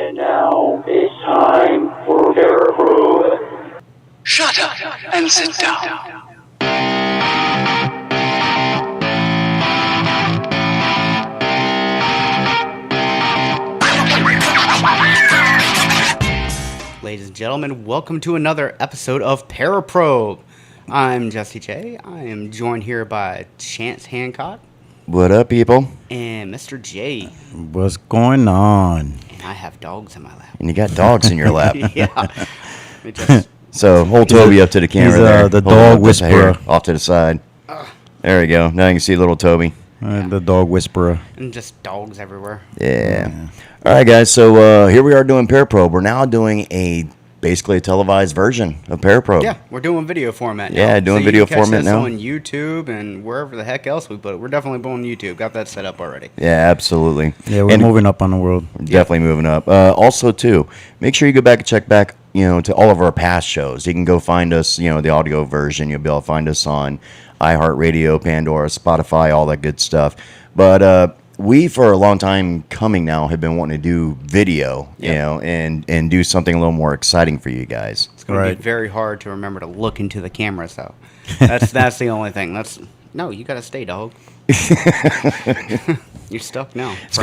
And now it's time for Paraprobe. Shut up and sit down. Ladies and gentlemen, welcome to another episode of Paraprobe. I'm Jesse J. I am joined here by Chance Hancock. What up, people? And Mr. J. What's going on? And I have dogs in my lap. And you got dogs in your lap. Yeah. It just, So hold Toby up to the camera He's, there. the Hold him dog up just whisperer. here, off to the side. There we go. Now you can see little Toby. The dog whisperer. and just dogs everywhere. Yeah. All right, guys. So here we are doing Paraprobe. We're now doing basically a televised version of Paraprobe. Yeah, we're doing video format now. Yeah, doing so video you can catch format this now. on YouTube and wherever the heck else we put it. We're definitely on YouTube. Got that set up already. Yeah, absolutely. Yeah, we're And moving up on the world. definitely moving up. Also, too, make sure you go back and check back, to all of our past shows. You can go find us, the audio version. You'll be able to find us on iHeartRadio, Pandora, Spotify, all that good stuff. But we, for a long time coming now, have been wanting to do video, and do something a little more exciting for you guys. It's going to Right. be very hard to remember to look into the camera, so that's the only thing. No, you got to stay, dog. You're stuck now. It's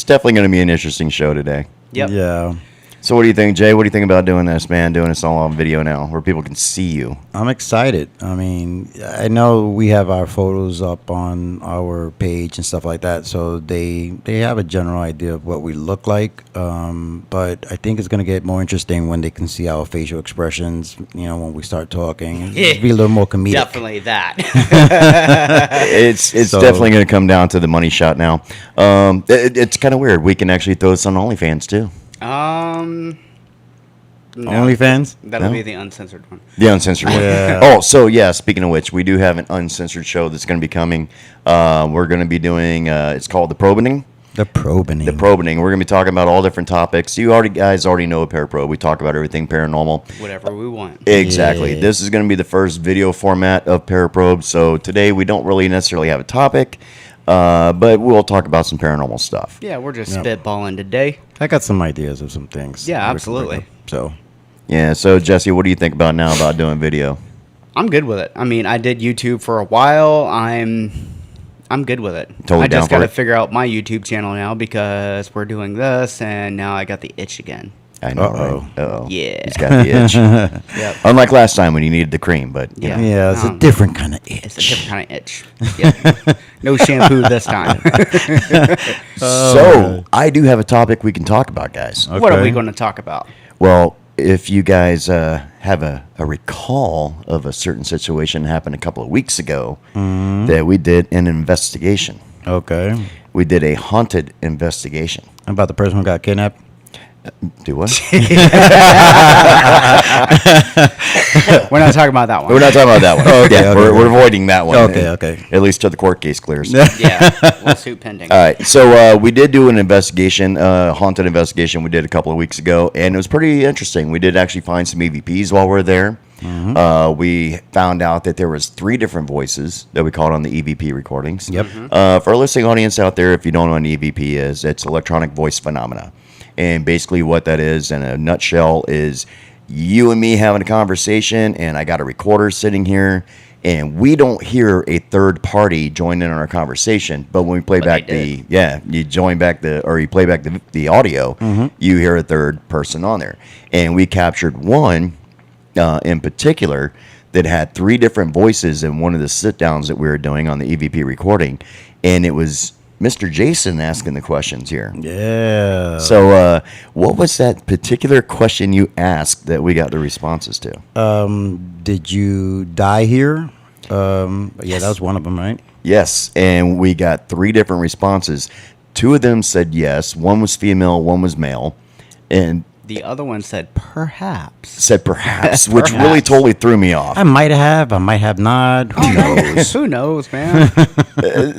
definitely going to be an interesting show today. Yep. Yeah. So what do you think, Jay? What do you think about doing this, man? Doing this all on video now, where people can see you. I'm excited. I mean, I know we have our photos up on our page and stuff like that, so they have a general idea of what we look like. But I think it's going to get more interesting when they can see our facial expressions, when we start talking. It'll be a little more comedic. Definitely that. It's So- definitely going to come down to the money shot now. It's kind of weird. We can actually throw this on OnlyFans, too. No. OnlyFans? That'll No? be the uncensored one. The uncensored one. Yeah. Oh, so yeah, speaking of which, we do have an uncensored show that's going to be coming. We're going to be doing, it's called The Probening. The probing. The Probening. We're going to be talking about all different topics. You guys already know Paraprobe. We talk about everything paranormal. Whatever we want. Exactly. Yeah. This is going to be the first video format of Paraprobe. So today we don't really necessarily have a topic, but we'll talk about some paranormal stuff. Yeah, we're just Yep. spitballing today. I got some ideas of some things. Yeah, we can absolutely. bring up. So, Yeah. So Jesse, what do you think about now about doing video? I'm good with it. I mean, I did YouTube for a while. I'm good with it. Totally I just down got for to it. figure out my YouTube channel now because we're doing this, and now I got the itch again. I know, Uh-oh. right? Uh-oh. Yeah. He's got the itch. Yep. Unlike last time when you needed the cream, but Yeah. yeah, it's a different kind of itch. It's a different kind of itch. Yep. No shampoo this time. So I do have a topic we can talk about, guys. What are Okay. we going to talk about? Well, if you guys have a recall of a certain situation that happened a couple of weeks ago, that we did an investigation. Okay. We did a haunted investigation. About the person who got kidnapped? Do what? We're not talking about that one. We're not talking about that one. Okay, Yeah, okay, we're okay. avoiding that one. Okay. At least till the court case clears. Yeah. Lawsuit pending. All right, so we did do an investigation, haunted investigation. We did a couple of weeks ago, and it was pretty interesting. We did actually find some EVPs while we were there. We found out that there was 3 different voices that we caught on the EVP recordings. Yep. For our listening audience out there, if you don't know what an EVP is, it's electronic voice phenomena, and basically what that is, in a nutshell, is you and me having a conversation, and I got a recorder sitting here. And we don't hear a third party join in on our conversation, but when we play back they you join back you play back the audio, you hear a third person on there. And we captured one in particular that had 3 different voices in one of the sit downs that we were doing on the EVP recording, and it was Mr. Jason asking the questions here. Yeah. So, what was that particular question you asked that we got the responses to? Did you die here? Yeah, that was one of them, right? Yes, and we got 3 different responses. 2 of them said yes. One was female, one was male, and The other one said perhaps. said perhaps, which really totally threw me off. I might have not. Who knows? Who knows, man?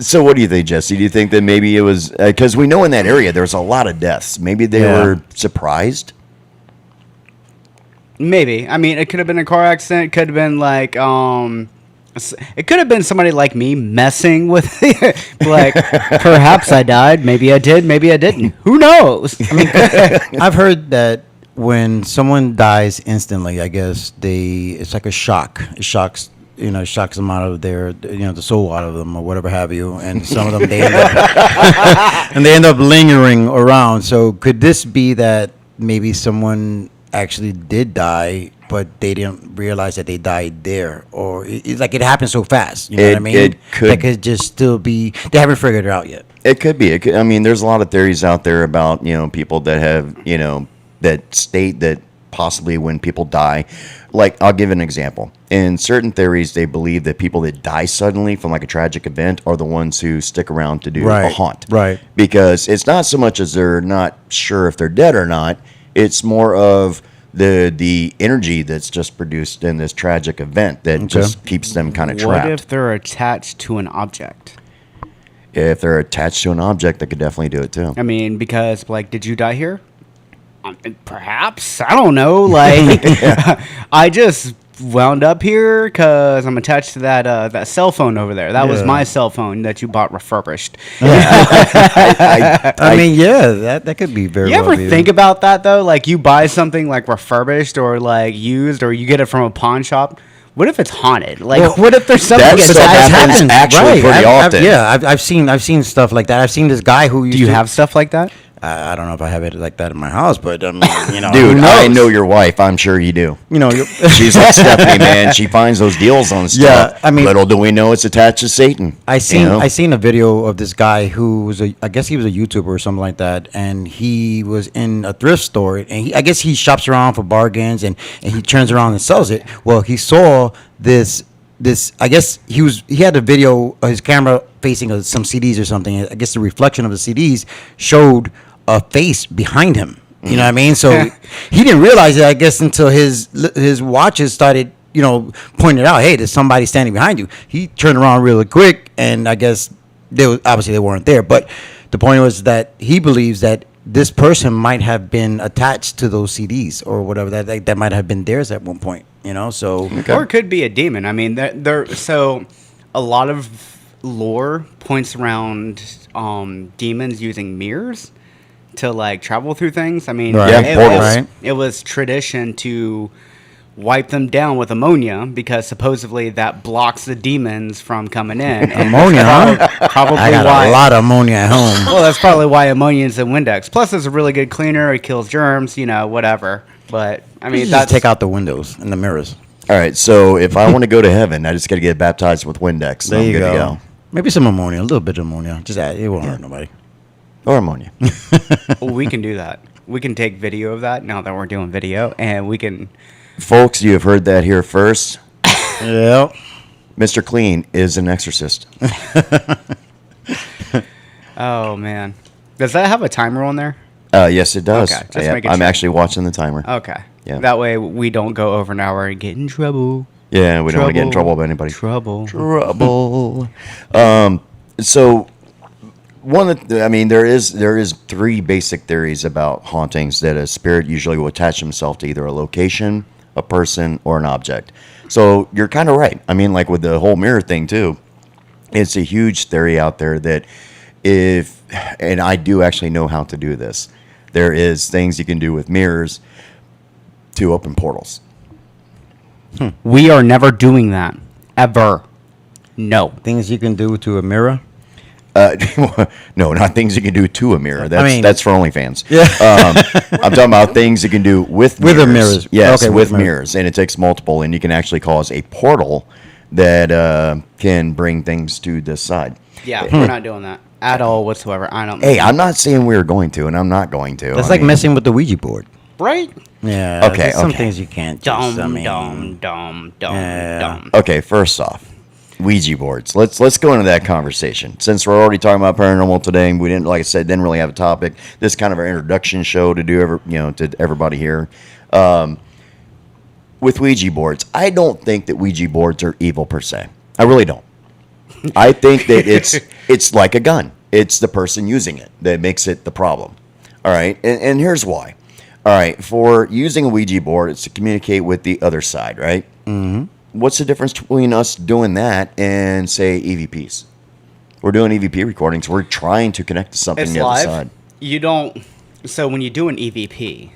So, what do you think, Jesse? Do you think that maybe it was because we know in that area there's a lot of deaths? Maybe they Yeah. were surprised. Maybe. I mean, it could have been a car accident. It could have been like It could have been somebody like me messing with, like, perhaps I died, maybe I did, maybe I didn't. Who knows? I mean, I've heard that when someone dies instantly, I guess it's like a shock. It shocks them out of the soul out of them or whatever have you. And some of them they end up lingering around. So could this be that maybe someone actually did die, but they didn't realize that they died there, or it's like it happened so fast? You know what I mean? It could. That could just still be. They haven't figured it out yet. It could be. I mean, there's a lot of theories out there about people that have that state that possibly when people die, like I'll give an example. In certain theories, they believe that people that die suddenly from like a tragic event are the ones who stick around to do a haunt. Right. Because it's not so much as they're not sure if they're dead or not. It's more of the energy that's just produced in this tragic event that just keeps them kind of trapped. what if they're attached to an object? If they're attached to an object, they could definitely do it too. I mean, because, like, did you die here? Perhaps. I don't know. Like, I just wound up here because I'm attached to that cell phone over there. That was my cell phone that you bought refurbished. I mean, that could be very. You well ever think about that though? Like, you buy something like refurbished or like used, or you get it from a pawn shop. What if it's haunted? Like, what if there's something that that's stuff happens actually pretty often. I've seen stuff like that. I've seen this guy who used Do you have stuff like that? I don't know if I have it like that in my house, but Dude, who knows? I know your wife. I'm sure you do. She's like Stephanie, man. She finds those deals on stuff. Yeah, I mean, little do we know it's attached to Satan. I seen a video of this guy who was I guess he was a YouTuber or something like that, and he was in a thrift store, and I guess he shops around for bargains, and he turns around and sells it. Well, he saw this. I guess he had a video of his camera facing some CDs or something. I guess the reflection of the CDs showed a face behind him. You know what I mean? So he didn't realize it, I guess, until his watches started, pointing out, hey, there's somebody standing behind you. He turned around really quick, and I guess obviously they weren't there. But the point was that he believes that this person might have been attached to those CDs or whatever, that might have been theirs at one point. So Or it could be a demon. I mean, so a lot of lore points around demons using mirrors to like travel through things. I mean, it was tradition to wipe them down with ammonia because supposedly that blocks the demons from coming in. Ammonia, huh? Probably I got why. a lot of ammonia at home. Well, that's probably why ammonia is in Windex. Plus, it's a really good cleaner. It kills germs, whatever. But I mean, just take out the windows and the mirrors. All right, so if I want to go to heaven, I just got to get baptized with Windex. There I'm you good go. to go. Maybe some ammonia, a little bit of ammonia. Just add, it won't hurt nobody. Or ammonia. We can do that. We can take video of that now that we're doing video, and we can. Folks, you have heard that here first. Yep. Mr. Clean is an exorcist. Oh man, does that have a timer on there? Yes, it does. Okay, just making I'm sure. actually watching the timer. Okay. Yeah. That way we don't go over an hour and get in trouble. Yeah, we don't want to get in trouble with anybody. Trouble. So there is three basic theories about hauntings that a spirit usually will attach himself to either a location, a person, or an object. So you're kind of right. I mean, like with the whole mirror thing too, it's a huge theory out there that and I do actually know how to do this. There is things you can do with mirrors to open portals. We are never doing that. Ever. No. Things you can do to a mirror. No, not things you can do to a mirror. That's for OnlyFans. Yeah. I'm talking about things you can do with mirrors. With the mirrors. Yes, Okay, with with mirrors. And it takes multiple, and you can actually cause a portal that can bring things to this side. Yeah, we're not doing that at all whatsoever. I don't. Hey, I'm not saying we're going to, and I'm not going to. That's like messing with the Ouija board. Right? Yeah. Okay, Some okay. things you can't just, Dumb. Okay, first off, Ouija boards. Let's go into that conversation. Since we're already talking about paranormal today, and we didn't, like I said, didn't really have a topic. This is kind of our introduction show to to everybody here. With Ouija boards, I don't think that Ouija boards are evil per se. I really don't. I think that it's like a gun. It's the person using it that makes it the problem. All right, and here's why. All right, for using a Ouija board, it's to communicate with the other side, right? Mm-hmm. what's the difference between us doing that and, say, EVPs? We're doing EVP recordings. We're trying to connect to something It's the other live. side. You don't. So when you do an EVP,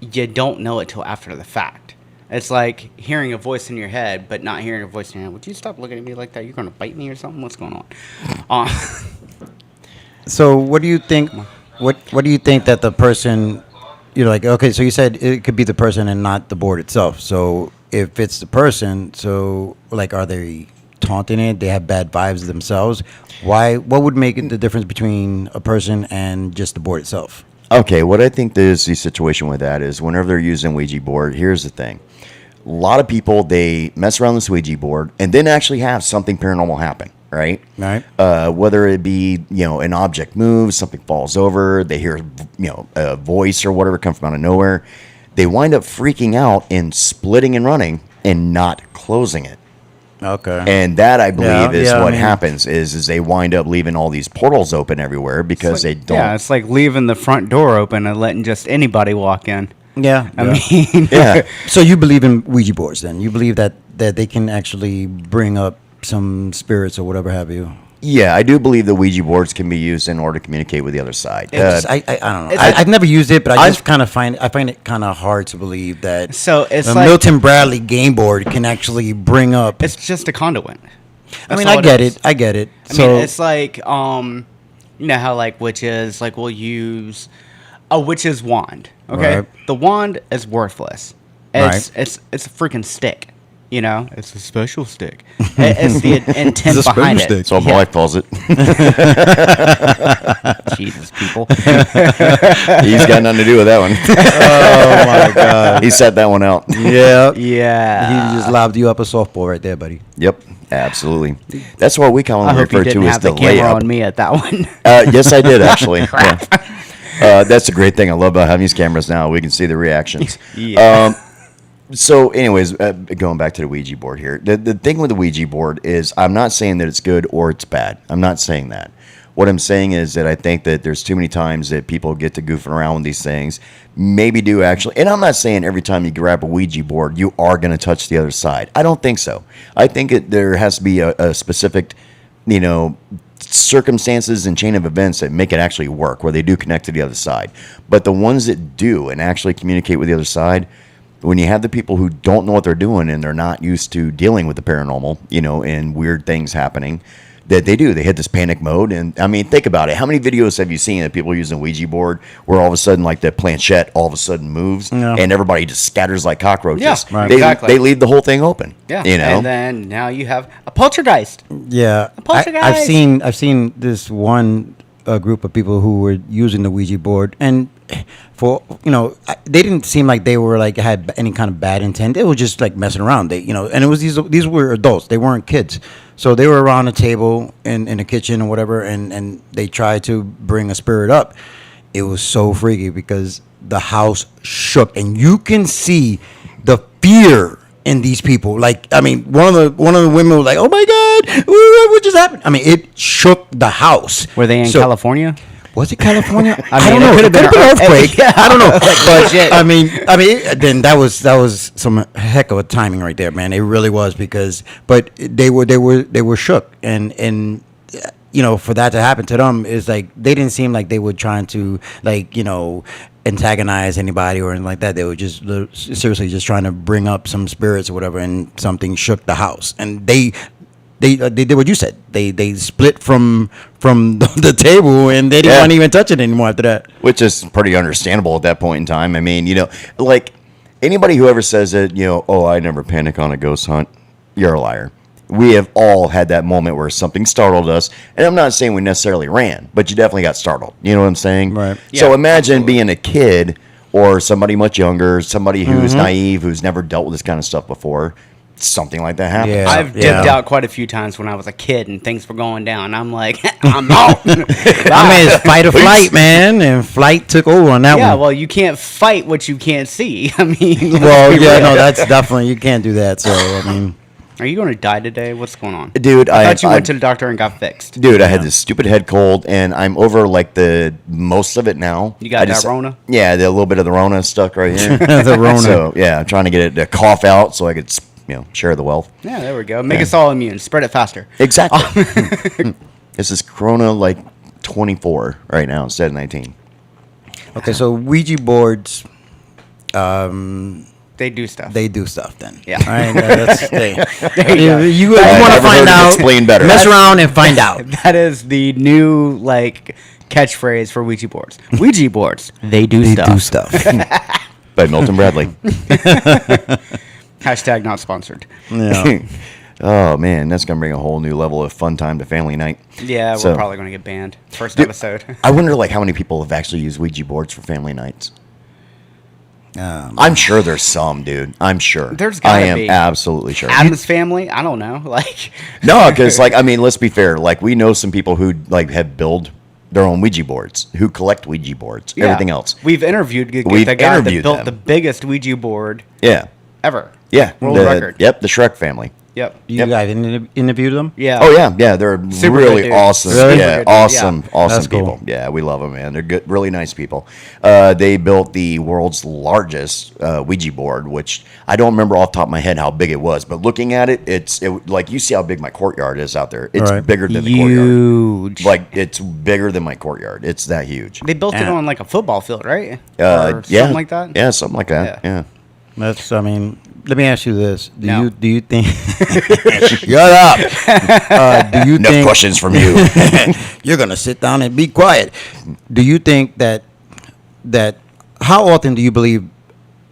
you don't know it till after the fact. It's like hearing a voice in your head, but not hearing a voice in your head. Would you stop looking at me like that? You're going to bite me or something? What's going on? So what do you think? What do you think that the person? You're like, okay, so you said it could be the person and not the board itself. So if it's the person, so like, are they taunting it? They have bad vibes themselves. Why? What would make it the difference between a person and just the board itself? Okay, what I think is the situation with that is whenever they're using Ouija board, here's the thing. A lot of people, they mess around this Ouija board and then actually have something paranormal happen, right? Right. Whether it be, an object moves, something falls over, they hear, a voice or whatever come from out of nowhere. They wind up freaking out and splitting and running and not closing it. Okay. And that, I believe, is what happens is they wind up leaving all these portals open everywhere because they don't. Yeah, it's like leaving the front door open and letting just anybody walk in. Yeah. I mean, Yeah. So you believe in Ouija boards then? You believe that they can actually bring up some spirits or whatever have you? Yeah, I do believe the Ouija boards can be used in order to communicate with the other side. I don't know. I've never used it, but I just kind of find it kind of hard to believe that. So it's a like- Milton Bradley game board can actually bring up. it's just a conduit. I mean, That's all I get is. it. I get it. I So mean, it's like, you know how like witches, like will use a witch's wand. Okay, Right. the wand is worthless. It's a freaking stick. You know, it's a special stick. It's the intent It's a behind special it. so my wife calls it. Jesus, people. He's got nothing to do with that one. oh my god. He set that one out. Yeah. Yeah. He just lobbed you up a softball right there, buddy. Yep, absolutely. That's what we I commonly hope you refer didn't to as have the the camera layup. on me at that one. Yes, I did actually. Yeah. That's a great thing. I love about having these cameras now. We can see the reactions. Yeah. So, anyways, going back to the Ouija board here. The thing with the Ouija board is I'm not saying that it's good or it's bad. I'm not saying that. What I'm saying is that I think that there's too many times that people get to goofing around with these things. Maybe do actually. And I'm not saying every time you grab a Ouija board, you are going to touch the other side. I don't think so. I think there has to be a specific, circumstances and chain of events that make it actually work, where they do connect to the other side. But the ones that do and actually communicate with the other side, when you have the people who don't know what they're doing and they're not used to dealing with the paranormal, and weird things happening, that they hit this panic mode. And I mean, think about it. How many videos have you seen of people using a Ouija board where all of a sudden, like the planchette all of a sudden moves and everybody just scatters like cockroaches? Yeah, right. They, Exactly. they leave the whole thing open. Yeah. And then now you have a poltergeist. Yeah, I've seen this one group of people who were using the Ouija board, and for they didn't seem like they were like had any kind of bad intent. They were just like messing around. They and it was these were adults. They weren't kids, so they were around a table in the kitchen or whatever, and they tried to bring a spirit up. It was so freaky because the house shook, and you can see the fear in these people. Like, I mean, one of the women was like, "Oh my God, what just happened?" I mean, it shook the house. Were they in California? Was it California? I mean, don't know. it could have been an earthquake. Yeah. I don't know. But Legit. I mean, then that was some heck of a timing right there, man. It really was but they were shook, and for that to happen to them is like they didn't seem like they were trying to antagonize anybody or anything like that. They were just seriously just trying to bring up some spirits or whatever, and something shook the house, and they did what you said. They split from the table, and they didn't want to even touch it anymore after that. Which is pretty understandable at that point in time. I mean, like anybody who ever says that, oh, I never panic on a ghost hunt, you're a liar. We have all had that moment where something startled us, and I'm not saying we necessarily ran, but you definitely got startled. You know what I'm saying? Right. So Yeah, imagine absolutely. being a kid or somebody much younger, somebody who's naive, who's never dealt with this kind of stuff before. Something like that happens. Yeah. I've dipped out quite a few times when I was a kid and things were going down. I'm like, I'm out. I mean, it's fight or flight, man, and flight took over on that Yeah, one. well, you can't fight what you can't see. I mean, Well, let's be yeah, real. no, that's definitely you can't do that. So I mean, Are you going to die today? What's going on? Dude, I thought you went to the doctor and got fixed. Dude, I had this stupid head cold, and I'm over like the most of it now. You got that Rona? Yeah, the little bit of the Rona stuck right here. The Rona. So yeah, I'm trying to get it to cough out so I could, share the wealth. Yeah, there we go. Make us all immune. Spread it faster. Exactly. This is Corona like 24 right now instead of 19. Okay, so Ouija boards, They do stuff. they do stuff then. Yeah. All right, that's, go. you want I've to never find heard it out, explained better. mess around and find out. That is the new catchphrase for Ouija boards. Ouija boards. They do They stuff. do stuff. By Milton Bradley. Hashtag not sponsored. Yeah. Oh man, that's gonna bring a whole new level of fun time to family night. Yeah, So- we're probably going to get banned. First Dude, episode. I wonder how many people have actually used Ouija boards for family nights. I'm sure there's some, dude. I'm sure. There's gotta I am be. absolutely sure. Adam's family? I don't know. No, because let's be fair. We know some people who have built their own Ouija boards, who collect Ouija boards, Yeah. everything else. We've interviewed the We've guy that interviewed built them. the biggest Ouija board Yeah, ever. yeah. World record. Yep, the Shrek family. Yep. You Yep. guys interviewed them? Yeah. Oh yeah, they're Super really good dudes. awesome. Really? Yeah, Super good awesome, dudes, awesome That's cool. people. Yeah, we love them, man. They're good, really nice people. They built the world's largest Ouija board, which I don't remember off the top of my head how big it was, but looking at it, you see how big my courtyard is out there. It's Right. bigger than the courtyard. Huge. It's bigger than my courtyard. It's that huge. They built it Yeah. on a football field, right? Yeah, Or something like that? Yeah, something like that. Yeah. Yeah. Let me ask you this: No. do you think? Shut up. Do you Enough think questions from you. you're gonna sit down and be quiet? Do you think that how often do you believe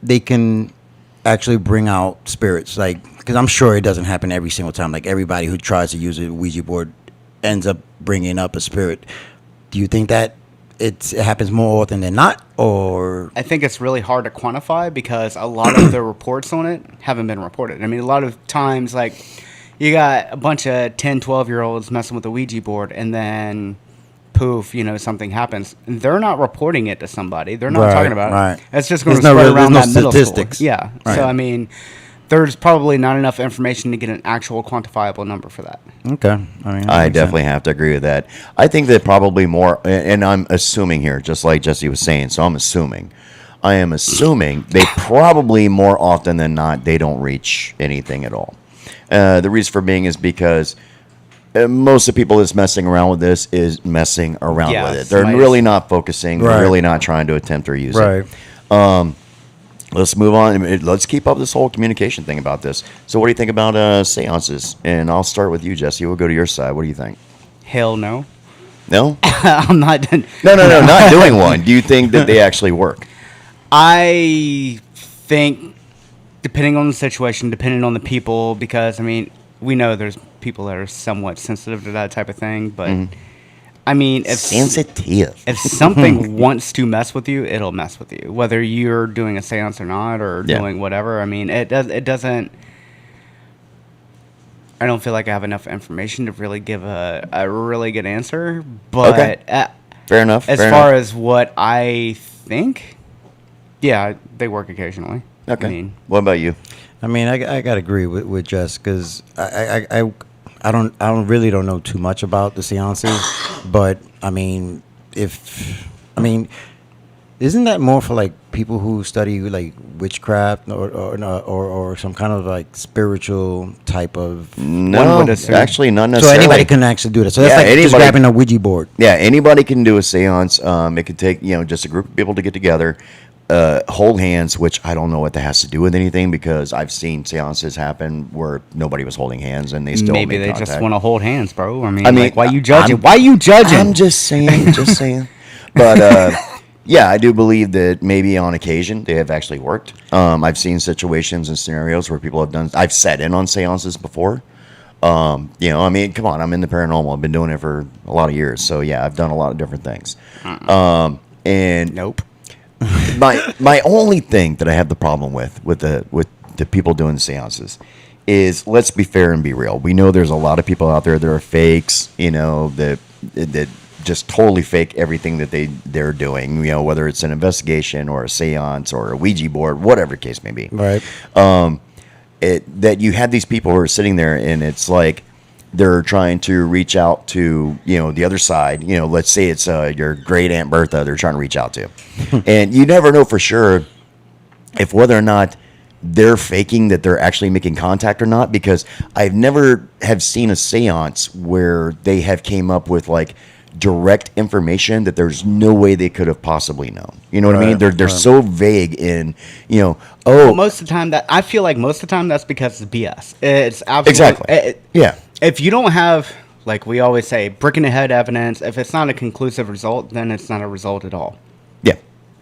they can actually bring out spirits? Because I'm sure it doesn't happen every single time. Everybody who tries to use a Ouija board ends up bringing up a spirit. Do you think that it happens more often than not, or I think it's really hard to quantify because a lot of the reports on it haven't been reported. I mean, a lot of times, you got a bunch of 10, 12-year-olds messing with a Ouija board, and then poof, something happens. They're not reporting it to somebody. They're not Right, talking about right. it. It's just going to There's no spread real- around there's that no middle statistics. school. Yeah. Right. So, I mean, there's probably not enough information to get an actual quantifiable number for that. okay? That I makes definitely sense. have to agree with that. I think that probably more, and I'm assuming here, just like Jesse was saying, so I am assuming they probably more often than not, they don't reach anything at all. The reason for being is because most of the people that's messing around with this is messing around Yeah, with it. They're somebody's- really not focusing. Right. They're really not trying to attempt or use Right. it. Let's move on. Let's keep up this whole communication thing about this. So what do you think about seances? And I'll start with you, Jesse. We'll go to your side. What do you think? Hell no. No? I'm not done. No, not doing one. Do you think that they actually work? I think, depending on the situation, depending on the people, because, I mean, we know there's people that are somewhat sensitive to that type of thing, but, I mean, Sensitive. if something wants to mess with you, it'll mess with you, whether you're doing a seance or not, or Yeah. doing whatever. I mean, it doesn't. I don't feel like I have enough information to really give a really good answer, but Okay. Fair enough. as fair far enough. as what I think, yeah, they work occasionally. Okay. I mean, What about you? I mean, I gotta agree with Jess because I don't really don't know too much about the seances, but I mean, isn't that more for people who study witchcraft or some kind of spiritual type of? No, would assume. actually, not So necessarily. anybody can actually do that. So that's Yeah, like just anybody- grabbing a Ouija board. Yeah, anybody can do a seance. It could take just a group of people to get together, hold hands, which I don't know what that has to do with anything because I've seen seances happen where nobody was holding hands and they still maybe made they contact. just want to hold hands, bro. I mean, I mean, why you judging? I'm- Why you judging? I'm just saying, just saying. But yeah, I do believe that maybe on occasion they have actually worked. I've seen situations and scenarios where people have done. I've sat in on seances before. I mean, come on, I'm in the paranormal. I've been doing it for a lot of years, so yeah, I've done a lot of different things. And Nope. my only thing that I have the problem with the people doing seances is, let's be fair and be real. We know there's a lot of people out there that are fakes, that just totally fake everything that they're doing, whether it's an investigation or a seance or a Ouija board, whatever the case may be. Right. that you had these people who are sitting there, and it's like they're trying to reach out to, the other side. Let's say it's your great Aunt Bertha they're trying to reach out to. And you never know for sure if whether or not they're faking that they're actually making contact or not, because I've never have seen a seance where they have came up with like direct information that there's no way they could have possibly known. You know what I mean? They're so vague in, Well, most of the time I feel like most of the time that's because it's BS. It's absolutely exactly. Yeah. If you don't have, like we always say, brick in the head evidence, if it's not a conclusive result, then it's not a result at all. Yeah.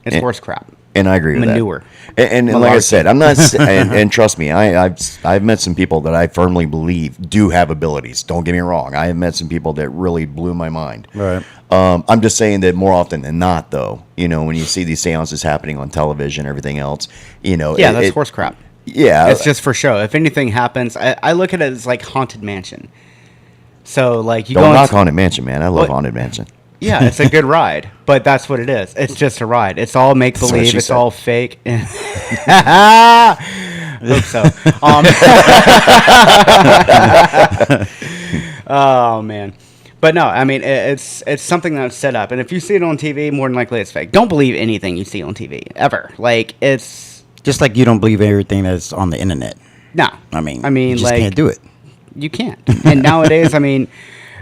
It's horse crap. And I agree with Manure. that. And like I said, I'm not, and trust me, I've met some people that I firmly believe do have abilities. Don't get me wrong. I have met some people that really blew my mind. Right. I'm just saying that more often than not, though, when you see these seances happening on television, everything else, Yeah, that's horse crap. Yeah. It's just for show. If anything happens, I look at it as like Haunted Mansion. So, like, you don't knock Haunted Mansion, man. I love Haunted Mansion. Yeah, it's a good ride, but that's what it is. It's just a ride. It's all make believe. It's all fake. Hope so. Oh man, but no, I mean it's something that's set up, and if you see it on TV, more than likely it's fake. Don't believe anything you see on TV ever. Like it's just like you don't believe everything that's on the internet. No, I mean, you just like, can't do it. You can't. And nowadays, I mean.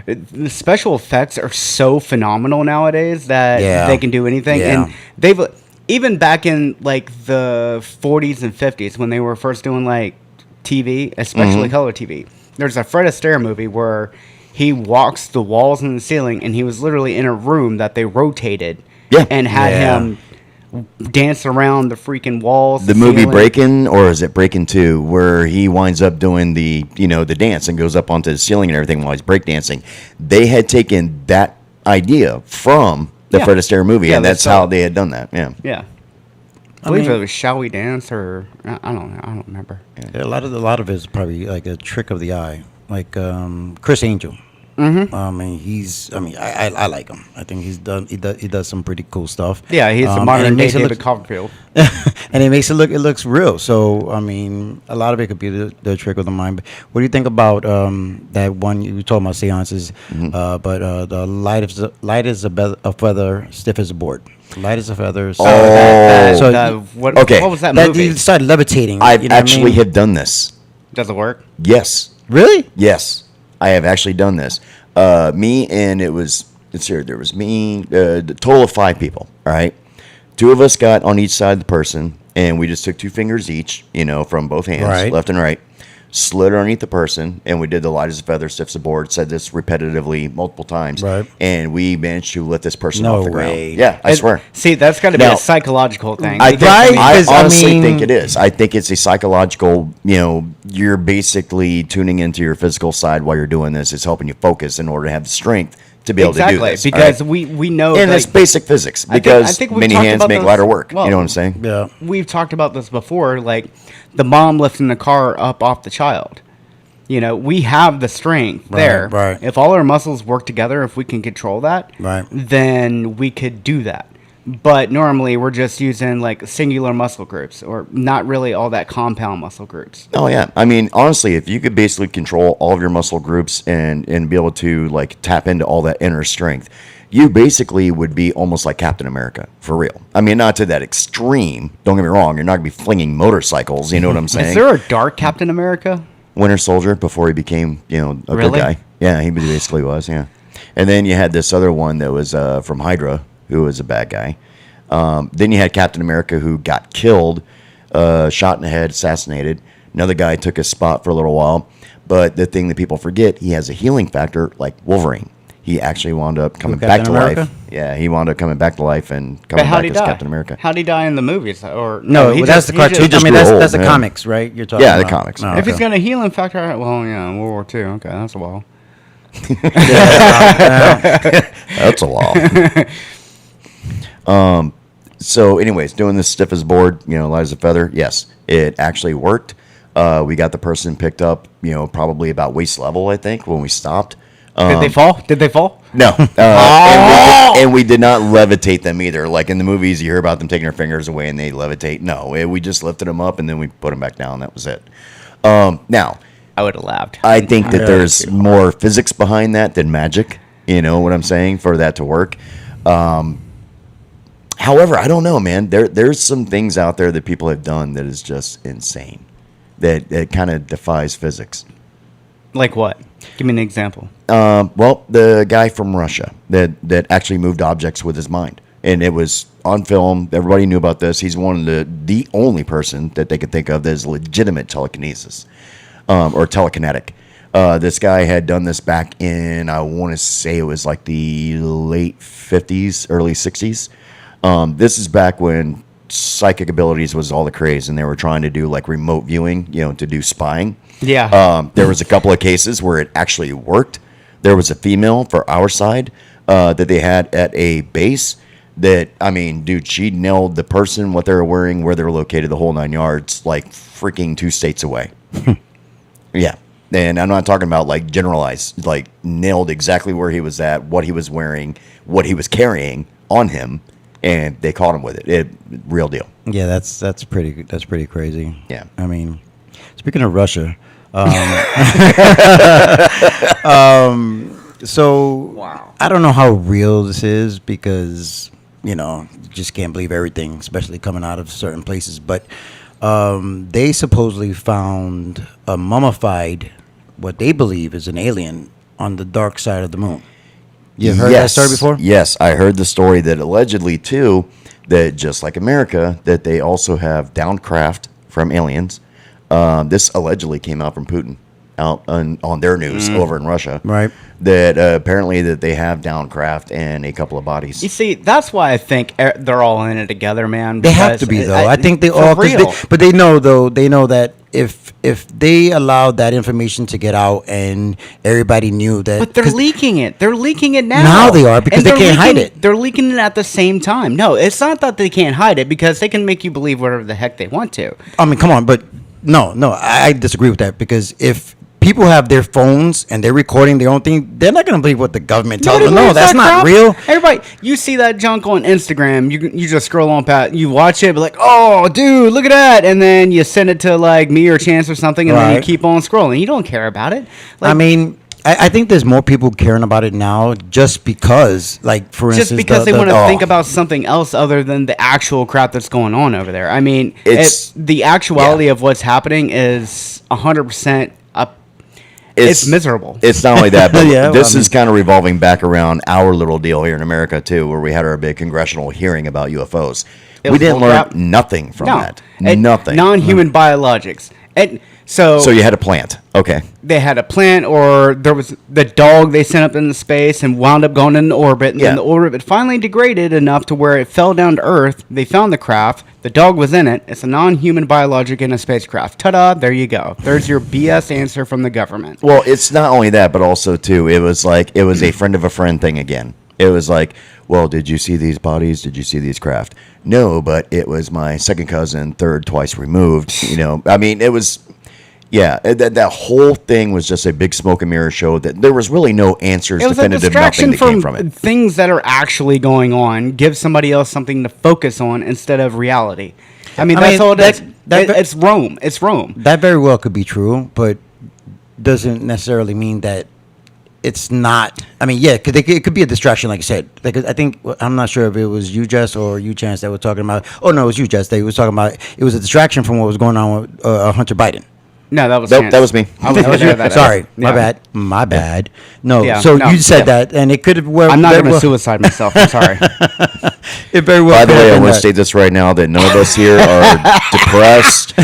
The special effects are so phenomenal nowadays that they can do anything. Yeah. And they've even back in like the 40s and 50s when they were first doing like TV, especially color TV. There's a Fred Astaire movie where he walks the walls and the ceiling, and he was literally in a room that they rotated and had him dance around the freaking walls. The movie Breakin', or is it Breakin' 2, where he winds up doing the the dance and goes up onto the ceiling and everything while he's breakdancing. They had taken that idea from the Fred Astaire movie, and that's how they had done that. Yeah. Yeah. I believe it was Shall We Dance, or I don't know. I don't remember. Yeah, a lot of it is probably like a trick of the eye, like Chris Angel. Mm-hmm. I like him. I think he does some pretty cool stuff. Yeah, he's a modern day David Copperfield. And it makes it looks real. So I mean, a lot of it could be the trick of the mind. But what do you think about that one you were talking about seances? But the light is a feather, stiff as a board. Light as a feather. What was that movie? That you started levitating. I actually have done this. Does it work? Yes. Really? Yes. I have actually done this. Me and there was me, the total of 5 people. All right. 2 of us got on each side of the person, and we just took 2 fingers each, from both hands, left and right, slid underneath the person, and we did the light as a feather, stiff as a board, said this repetitively multiple times, and we managed to lift this person off the ground. Yeah, I swear. See, that's got to be a psychological thing. I honestly think it is. I think it's a psychological, you're basically tuning into your physical side while you're doing this. It's helping you focus in order to have the strength to be able to do this. Because we know. And it's basic physics, because many hands make lighter work. Well, you know what I'm saying? Yeah. We've talked about this before, like the mom lifting the car up off the child. We have the strength there. Right. If all our muscles work together, if we can control that, then we could do that. But normally we're just using like singular muscle groups, or not really all that compound muscle groups. Oh yeah, I mean honestly, if you could basically control all of your muscle groups and be able to like tap into all that inner strength, you basically would be almost like Captain America, for real. I mean, not to that extreme. Don't get me wrong, you're not gonna be flinging motorcycles. You know what I'm saying? Is there a dark Captain America? Winter Soldier, before he became a good guy. Yeah, he basically was. Yeah, and then you had this other one that was from Hydra, who was a bad guy. Then you had Captain America, who got killed, shot in the head, assassinated. Another guy took his spot for a little while. But the thing that people forget, he has a healing factor like Wolverine. He actually wound up coming back to life. Yeah, he wound up coming back to life and coming back as Captain America. How'd he die in the movies? Or that's the cartoon. That's the comics, right? You're talking about. The comics. If he's got a healing factor, well, yeah, World War II. Okay, that's a while. That's a while. So, anyways, doing this stiff as a board, light as a feather. Yes, it actually worked. We got the person picked up, probably about waist level, I think, when we stopped. Did they fall? No. And we did not levitate them either. Like in the movies, you hear about them taking their fingers away and they levitate. No, we just lifted them up and then we put them back down. That was it. Now, I would have laughed. I think that there's more physics behind that than magic. You know what I'm saying? For that to work. However, I don't know, man. There's some things out there that people have done that is just insane. That kind of defies physics. Like what? Give me an example. Well, the guy from Russia that actually moved objects with his mind. And it was on film. Everybody knew about this. He's one of the only person that they could think of that is legitimate telekinesis or telekinetic. This guy had done this back in, I want to say it was like the late 50s, early 60s. This is back when psychic abilities was all the craze, and they were trying to do like remote viewing, to do spying. Yeah. There was a couple of cases where it actually worked. There was a female for our side that they had at a base that, I mean, dude, she nailed the person, what they were wearing, where they were located, the whole 9 yards, like freaking 2 states away. Yeah. And I'm not talking about like generalized, like nailed exactly where he was at, what he was wearing, what he was carrying on him, and they caught him with it. Real deal. Yeah, that's pretty crazy. Yeah. I mean, speaking of Russia, so Wow. I don't know how real this is because you just can't believe everything, especially coming out of certain places. But they supposedly found a mummified, what they believe is an alien on the dark side of the moon. You've heard that story before? Yes, I heard the story that allegedly, too, that just like America, that they also have downed craft from aliens. This allegedly came out from Putin, out on their news over in Russia. Right. That apparently that they have downed craft and a couple of bodies. You see, that's why I think they're all in it together, man. They have to be, though. I think they all, but they know, though, that if they allowed that information to get out and everybody knew that, But they're leaking it. They're leaking it now. Now they are, because And they can't hide it. They're leaking it at the same time. No, it's not that they can't hide it because they can make you believe whatever the heck they want to. I mean, come on, but no, I disagree with that because if people have their phones and they're recording their own thing, they're not going to believe what the government tells them. No, that's not real. Everybody, you see that junk on Instagram, you just scroll on past, you watch it, be like, oh, dude, look at that, and then you send it to like me or Chance or something, and then you keep on scrolling. You don't care about it. Like, I mean, I think there's more people caring about it now just because, like, for instance, just because they want to think about something else other than the actual crap that's going on over there. I mean, the actuality of what's happening is 100% up. It's miserable. It's not only that, but Yeah, this is kind of revolving back around our little deal here in America, too, where we had our big congressional hearing about UFOs. We didn't learn nothing from that. Nothing. Non-human biologics. And so you had a plant. Okay. They had a plant, or there was the dog they sent up into space and wound up going into orbit. And then the orbit finally degraded enough to where it fell down to Earth. They found the craft. The dog was in it. It's a non-human biologic in a spacecraft. Ta-da, there you go. There's your BS answer from the government. Well, it's not only that, but also, too, it was a friend of a friend thing again. It was like, well, did you see these bodies? Did you see these craft? No, but it was my second cousin, third, twice removed. I mean, it was... Yeah, that whole thing was just a big smoke and mirror show that there was really no answers, definitive nothing that came from it. Things that are actually going on, give somebody else something to focus on instead of reality. I mean, that's all it is. It's Rome. It's Rome. That very well could be true, but doesn't necessarily mean that it's not. I mean, yeah, it could be a distraction, like you said. Like, I think, I'm not sure if it was you, Jess, or you, Chance, that were talking about. Oh, no, it was you, Jess. They was talking about it was a distraction from what was going on with Hunter Biden. No, that was that was me. Sorry, my bad. No, you said that, and it could have. I'm not going to suicide myself. I'm sorry. It very well. By the way, I want to state this right now that none of us here are depressed.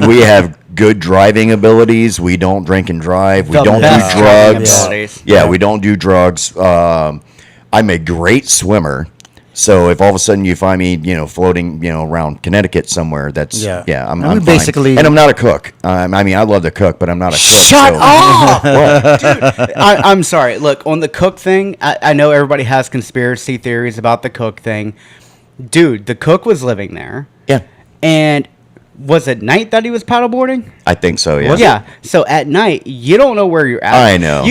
We have good driving abilities. We don't drink and drive. We don't do drugs. Yeah, we don't do drugs. I'm a great swimmer. So if all of a sudden you find me, floating, around Connecticut somewhere, that's I'm fine. Basically, and I'm not a cook. I mean, I love to cook, but I'm not a cook. Shut up! Dude, I'm sorry. Look, on the cook thing, I know everybody has conspiracy theories about the cook thing. Dude, the cook was living there. Yeah. And was it night that he was paddleboarding? I think so. Yeah. Yeah. So at night, you don't know where you're at. I know.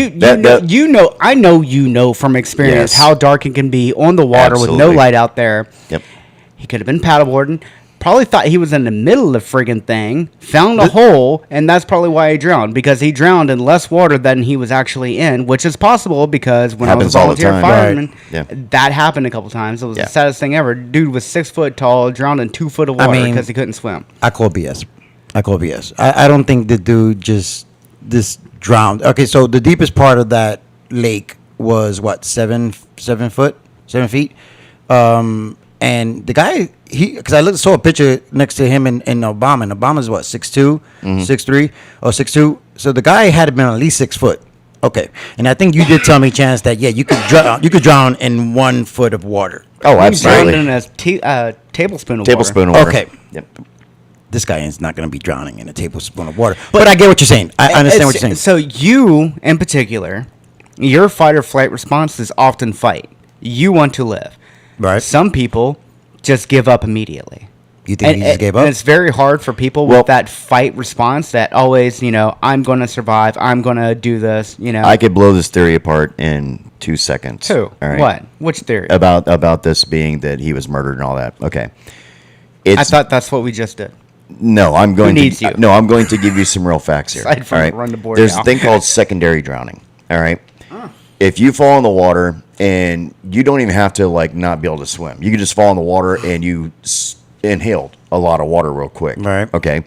I know from experience how dark it can be on the water with no light out there. Yep. He could have been paddleboarding. probably thought he was in the middle of the friggin' thing, found a hole, and that's probably why he drowned. Because he drowned in less water than he was actually in, which is possible because when Happens I all was the a volunteer time. fireman, Right. Yeah. that happened a couple times. It was Yeah. the saddest thing ever. Dude was 6 foot tall, drowned in 2 foot of water mean- because he couldn't swim. I call BS. I don't think the dude just drowned. Okay, so the deepest part of that lake was what, 7 feet. And the guy, because I saw a picture next to him in Obama, and Obama's what, 6'2", 6'3", or 6'2". So the guy had been at least 6 foot. Okay, and I think you did tell me, Chance, that you could drown in 1 foot of water. Oh, He drowned absolutely. in a tablespoon of Tablespoon water. of water. Okay. Yep. This guy is not going to be drowning in a tablespoon of water. But I get what you're saying. I understand what you're saying. So you, in particular, your fight or flight response is often fight. You want to live. Right. Some people just give up immediately. You think he just gave up? And it's very hard for people Well- with that fight response that always, I'm going to survive. I'm going to do this, I could blow this theory apart in 2 seconds. Who? All right. What? Which theory? About this being that he was murdered and all that. Okay. I thought that's what we just did. No, I'm going needs to. you? No, I'm going to give you some real facts here. Aside from all right. run the board There's down. a thing called secondary drowning. All right. If you fall in the water and you don't even have to not be able to swim, you can just fall in the water and you inhaled a lot of water real quick. Right. Okay.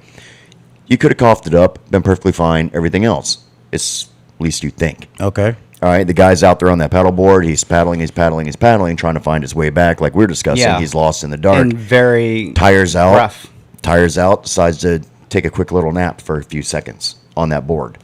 You could have coughed it up, been perfectly fine. Everything else, it's at least you think. Okay. All right, the guy's out there on that paddleboard. He's paddling, trying to find his way back. Like we're discussing, Yeah. he's lost in the dark. And very Tires out. rough. Tires out. Decides to take a quick little nap for a few seconds on that board.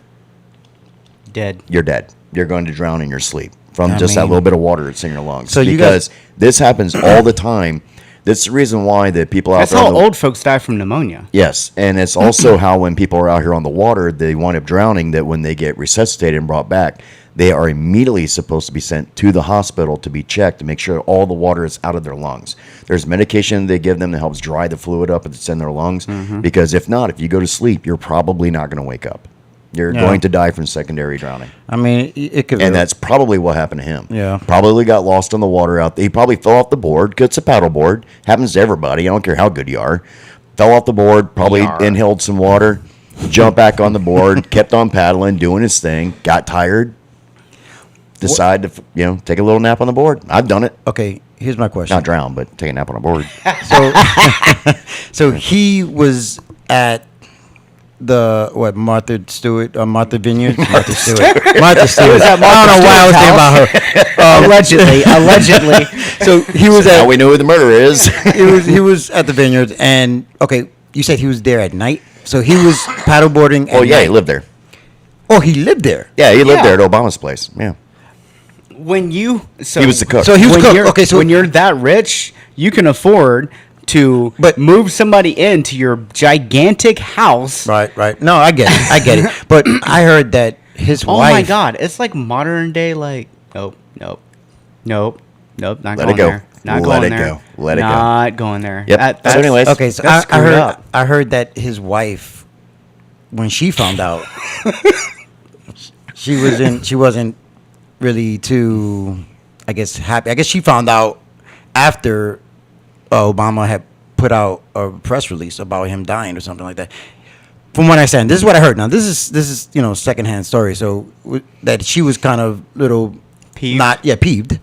Dead. You're dead. You're going to drown in your sleep from I just that mean- little bit of water that's in your lungs. So you because this happens all the time. That's the reason why the people out That's there. how on the, old folks die from pneumonia. Yes, and it's also how when people are out here on the water, they wind up drowning. That when they get resuscitated and brought back, they are immediately supposed to be sent to the hospital to be checked to make sure all the water is out of their lungs. There's medication they give them that helps dry the fluid up that's in their lungs. Because if not, if you go to sleep, you're probably not going to wake up. You're Yeah. going to die from secondary drowning. I mean, it could. And that's probably what happened to him. Yeah. Probably got lost on the water out there. He probably fell off the board. 'Cause it's a paddle board. Happens to everybody. I don't care how good you are. Fell off the board. Probably Yar. inhaled some water. Jumped back on the board. Kept on paddling, doing his thing. Got tired. Decided to, take a little nap on the board. I've done it. Okay. Here's my question. Not drown, but take a nap on a board. So he was at the Martha Stewart, Martha Vineyards, Martha Stewart. I don't know why I was thinking about her. Allegedly. So he was Now at we know who the murderer is. he was at the Vineyards, and okay, you said he was there at night. So he was paddleboarding. At Oh yeah, night. he lived there. Oh, he lived there. Yeah, he lived Yeah. there at Obama's place. Yeah. When you He was the cook. So he was when cook. you're- Okay, so when you're that rich, you can afford to But- move somebody into your gigantic house. right. No, I get it. But I heard that his Oh wife. my God, it's like modern day. Nope. Not Let going it go. there. Not Let going it there. go. Let it go. Not going there. Yep. That- So that's- anyways. Okay, so that's I screwed up. heard that his wife, when she found out, she wasn't really too, I guess, happy. I guess she found out after Obama had put out a press release about him dying or something like that. From what I said, this is what I heard. Now this is secondhand story. So that she was kind of little Peeved? peeved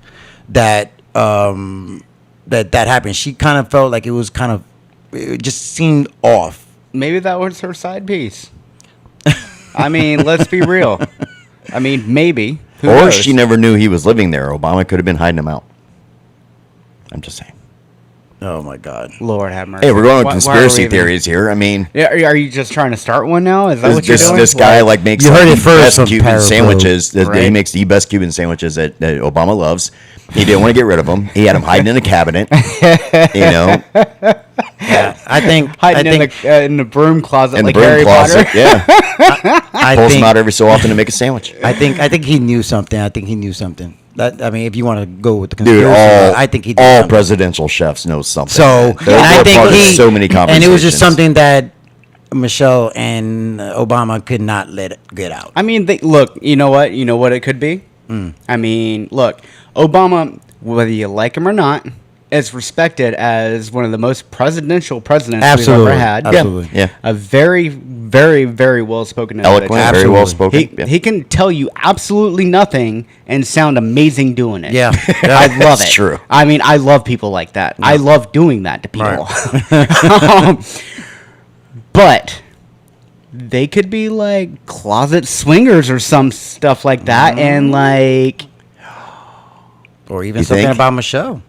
that that happened. She kind of felt like it just seemed off. Maybe that was her side piece. I mean, let's be real. I mean, maybe. Who Or knows? she never knew he was living there. Obama could have been hiding him out. I'm just saying. Oh my God. Lord have mercy. Hey, we're going on Why are we conspiracy even- theories here. I mean, Yeah, are you just trying to start one now? Is that what you're doing? this guy makes You heard the it first best from Cuban Paraprobe, sandwiches. He right? makes the best Cuban sandwiches that Obama loves. He didn't want to get rid of them. He had them hiding in a cabinet. I think hiding in the broom closet In like the broom Harry closet. Potter. Yeah, I pulls think them out every so often to make a sandwich. I think he knew something. That, I mean, if you want to go with the Dude, conspiracy, I think he did all something. presidential chefs know something. So, man. and They're I think part of he so many conversations. and it was just something that Michelle and Obama could not let it get out. I mean, look, you know what? It could be? I mean, look, Obama, whether you like him or not, is respected as one of the most presidential presidents Absolutely. we've ever had. Absolutely. Yeah. A very, very, very well spoken Eloquent, very Absolutely. well spoken. He can tell you absolutely nothing and sound amazing doing it. Yeah. I love That's it. true. I mean, I love people like that. I love doing that to people. But they could be like closet swingers or some stuff like that, and like, Or even You something think? about Michelle.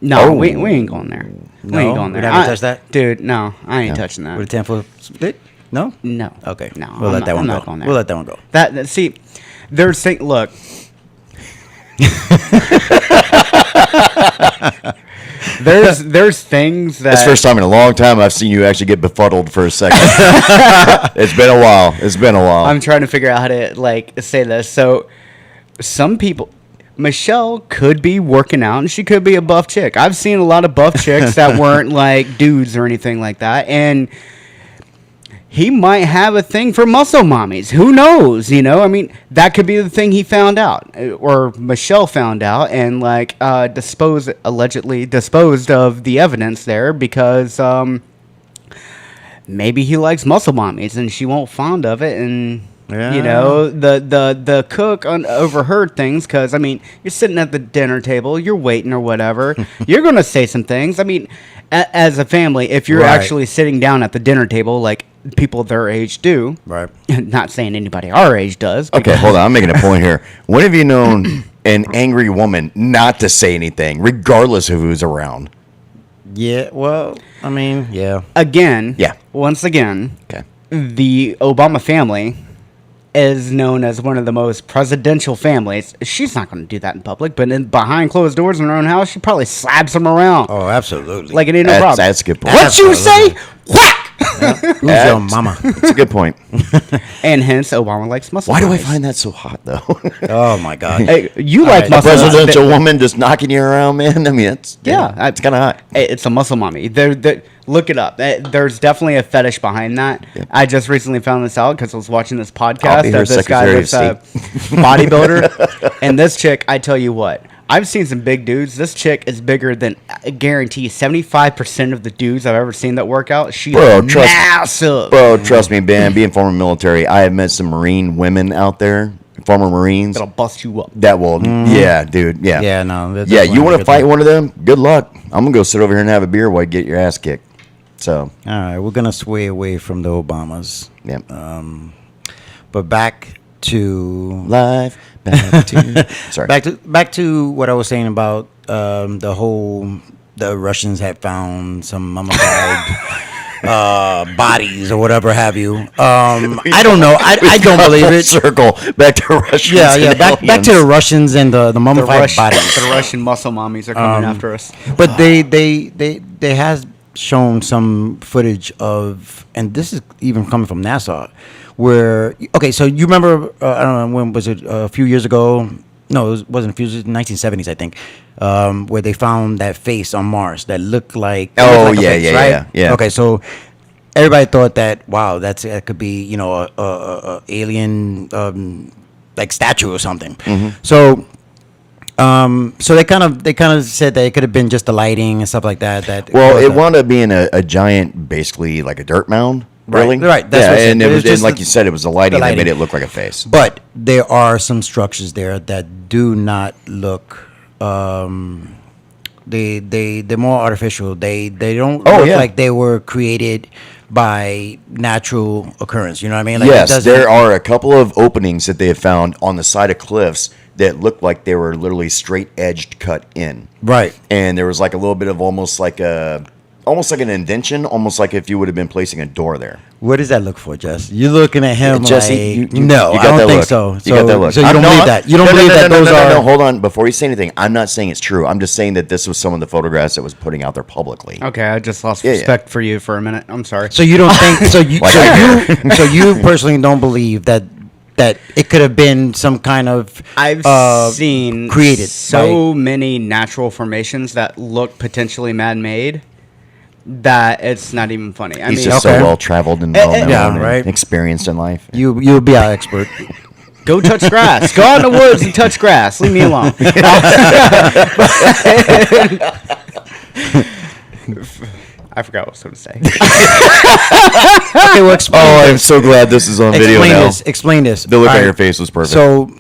no, Oh. we ain't going there. We No? ain't going We're there. not gonna touch that? dude. No, I ain't touching that. With a 10-foot split? No? No. Okay. No. We'll let that one I'm go. not going there. We'll let that one go. See, there's thing. Look. there's things that That's the first time in a long time I've seen you actually get befuddled for a second. It's been a while. It's been a while. I'm trying to figure out how to like say this. So some people, Michelle could be working out and she could be a buff chick. I've seen a lot of buff chicks that weren't like dudes or anything like that, and he might have a thing for muscle mommies. Who knows? You know, I mean, that could be the thing he found out, or Michelle found out, and like allegedly disposed of the evidence there because maybe he likes muscle mommies and she won't fond of it, and you know, the cook overheard things because I mean, you're sitting at the dinner table, you're waiting or whatever, you're gonna say some things. I mean, as a family, if you're Right. actually sitting down at the dinner table, like people their age do, Right. not saying anybody our age does. Okay, hold on. I'm making a point here. When have you known an angry woman not to say anything, regardless of who's around? Yeah, well, I mean, yeah. Again, Yeah. once again, Okay. the Obama family is known as one of the most presidential families. She's not going to do that in public, but behind closed doors in her own house, she probably slaps them around. Oh, absolutely. Like it ain't no problem. That's a good point. What you say? Absolutely. Whack! Who's your mama? That's a good point. And hence, Obama likes muscle. Why do I mommies. find that so hot, though? Oh, my God. Hey, you All like right. A muscle presidential mommies. woman just knocking you around, man. I mean, it's it's kind of hot. It's a muscle mommy. Look it up. There's definitely a fetish behind that. Yeah. I just recently found this out because I was watching this I'll podcast be her of this guy Secretary that's of a bodybuilder, and this chick. I tell you what, I've seen some big dudes. This chick is bigger than, I guarantee, 75% of the dudes I've ever seen that work out. She's massive. Bro, trust me, man. Being former military, I have met some Marine women out there, former Marines. That'll bust you up. That will, yeah, dude, yeah. Yeah, no. that's Yeah, definitely you want a to good fight thing. one of them? Good luck. I'm going to go sit over here and have a beer while you get your ass kicked. So, All right, we're going to sway away from the Obamas. yeah. But back to... Live, back to... Sorry. Back to what I was saying about the Russians had found some mummified bodies or whatever have you. I don't know. I don't believe Full it. Circle back to Russians. Yeah, and back to the aliens. Russians and the mummified bodies. The Russian muscle mommies are coming after us. But they has shown some footage of, and this is even coming from NASA, where so you remember I don't know, when was it, a few years ago? No, it wasn't a few years, 1970s I think, where they found that face on Mars that looked like Oh, it looked like a yeah, face, yeah, right? yeah. Okay, so everybody thought that, wow, that could be, you know, a alien like statue or something. So they kind of said that it could have been just the lighting and stuff like that. Well, was it a- wound up being a giant, basically like a dirt mound. Right, Really? right, that's yeah, what it and said. it It was, was just and like the- you said, it was the lighting, the that made lighting. it look like a face. But there are some structures there that do not look. They're more artificial. They don't Oh, look yeah. like they were created by natural occurrence. You know what I mean? Like, it Yes, doesn't- there are a couple of openings that they have found on the side of cliffs that look like they were literally straight edged cut in. Right. And there was like a little bit of almost like an indentation, almost like if you would have been placing a door there. What does that look for, Jess? You're looking at him Jesse, like, you no, got I don't that think look. so. You got that look. So you I'm don't not- believe that? You don't believe that those are? No, hold on. Before you say anything, I'm not saying it's true. I'm just saying that this was some of the photographs that was putting out there publicly. Okay, I just lost Yeah, yeah. respect for you for a minute. I'm sorry. So you don't think? Like I So you personally don't believe that it could have been some kind of I've seen created so many natural formations that look potentially man-made that it's not even funny. I He's mean, just okay. so well traveled and well known yeah, and right. experienced in life. You'll be our expert. go touch grass. Go out in the woods and touch grass. Leave me alone. I forgot what I was going to say. Okay, well, explain I'm this. so glad this is on video now. Explain this. The look All on right. your face was perfect. So,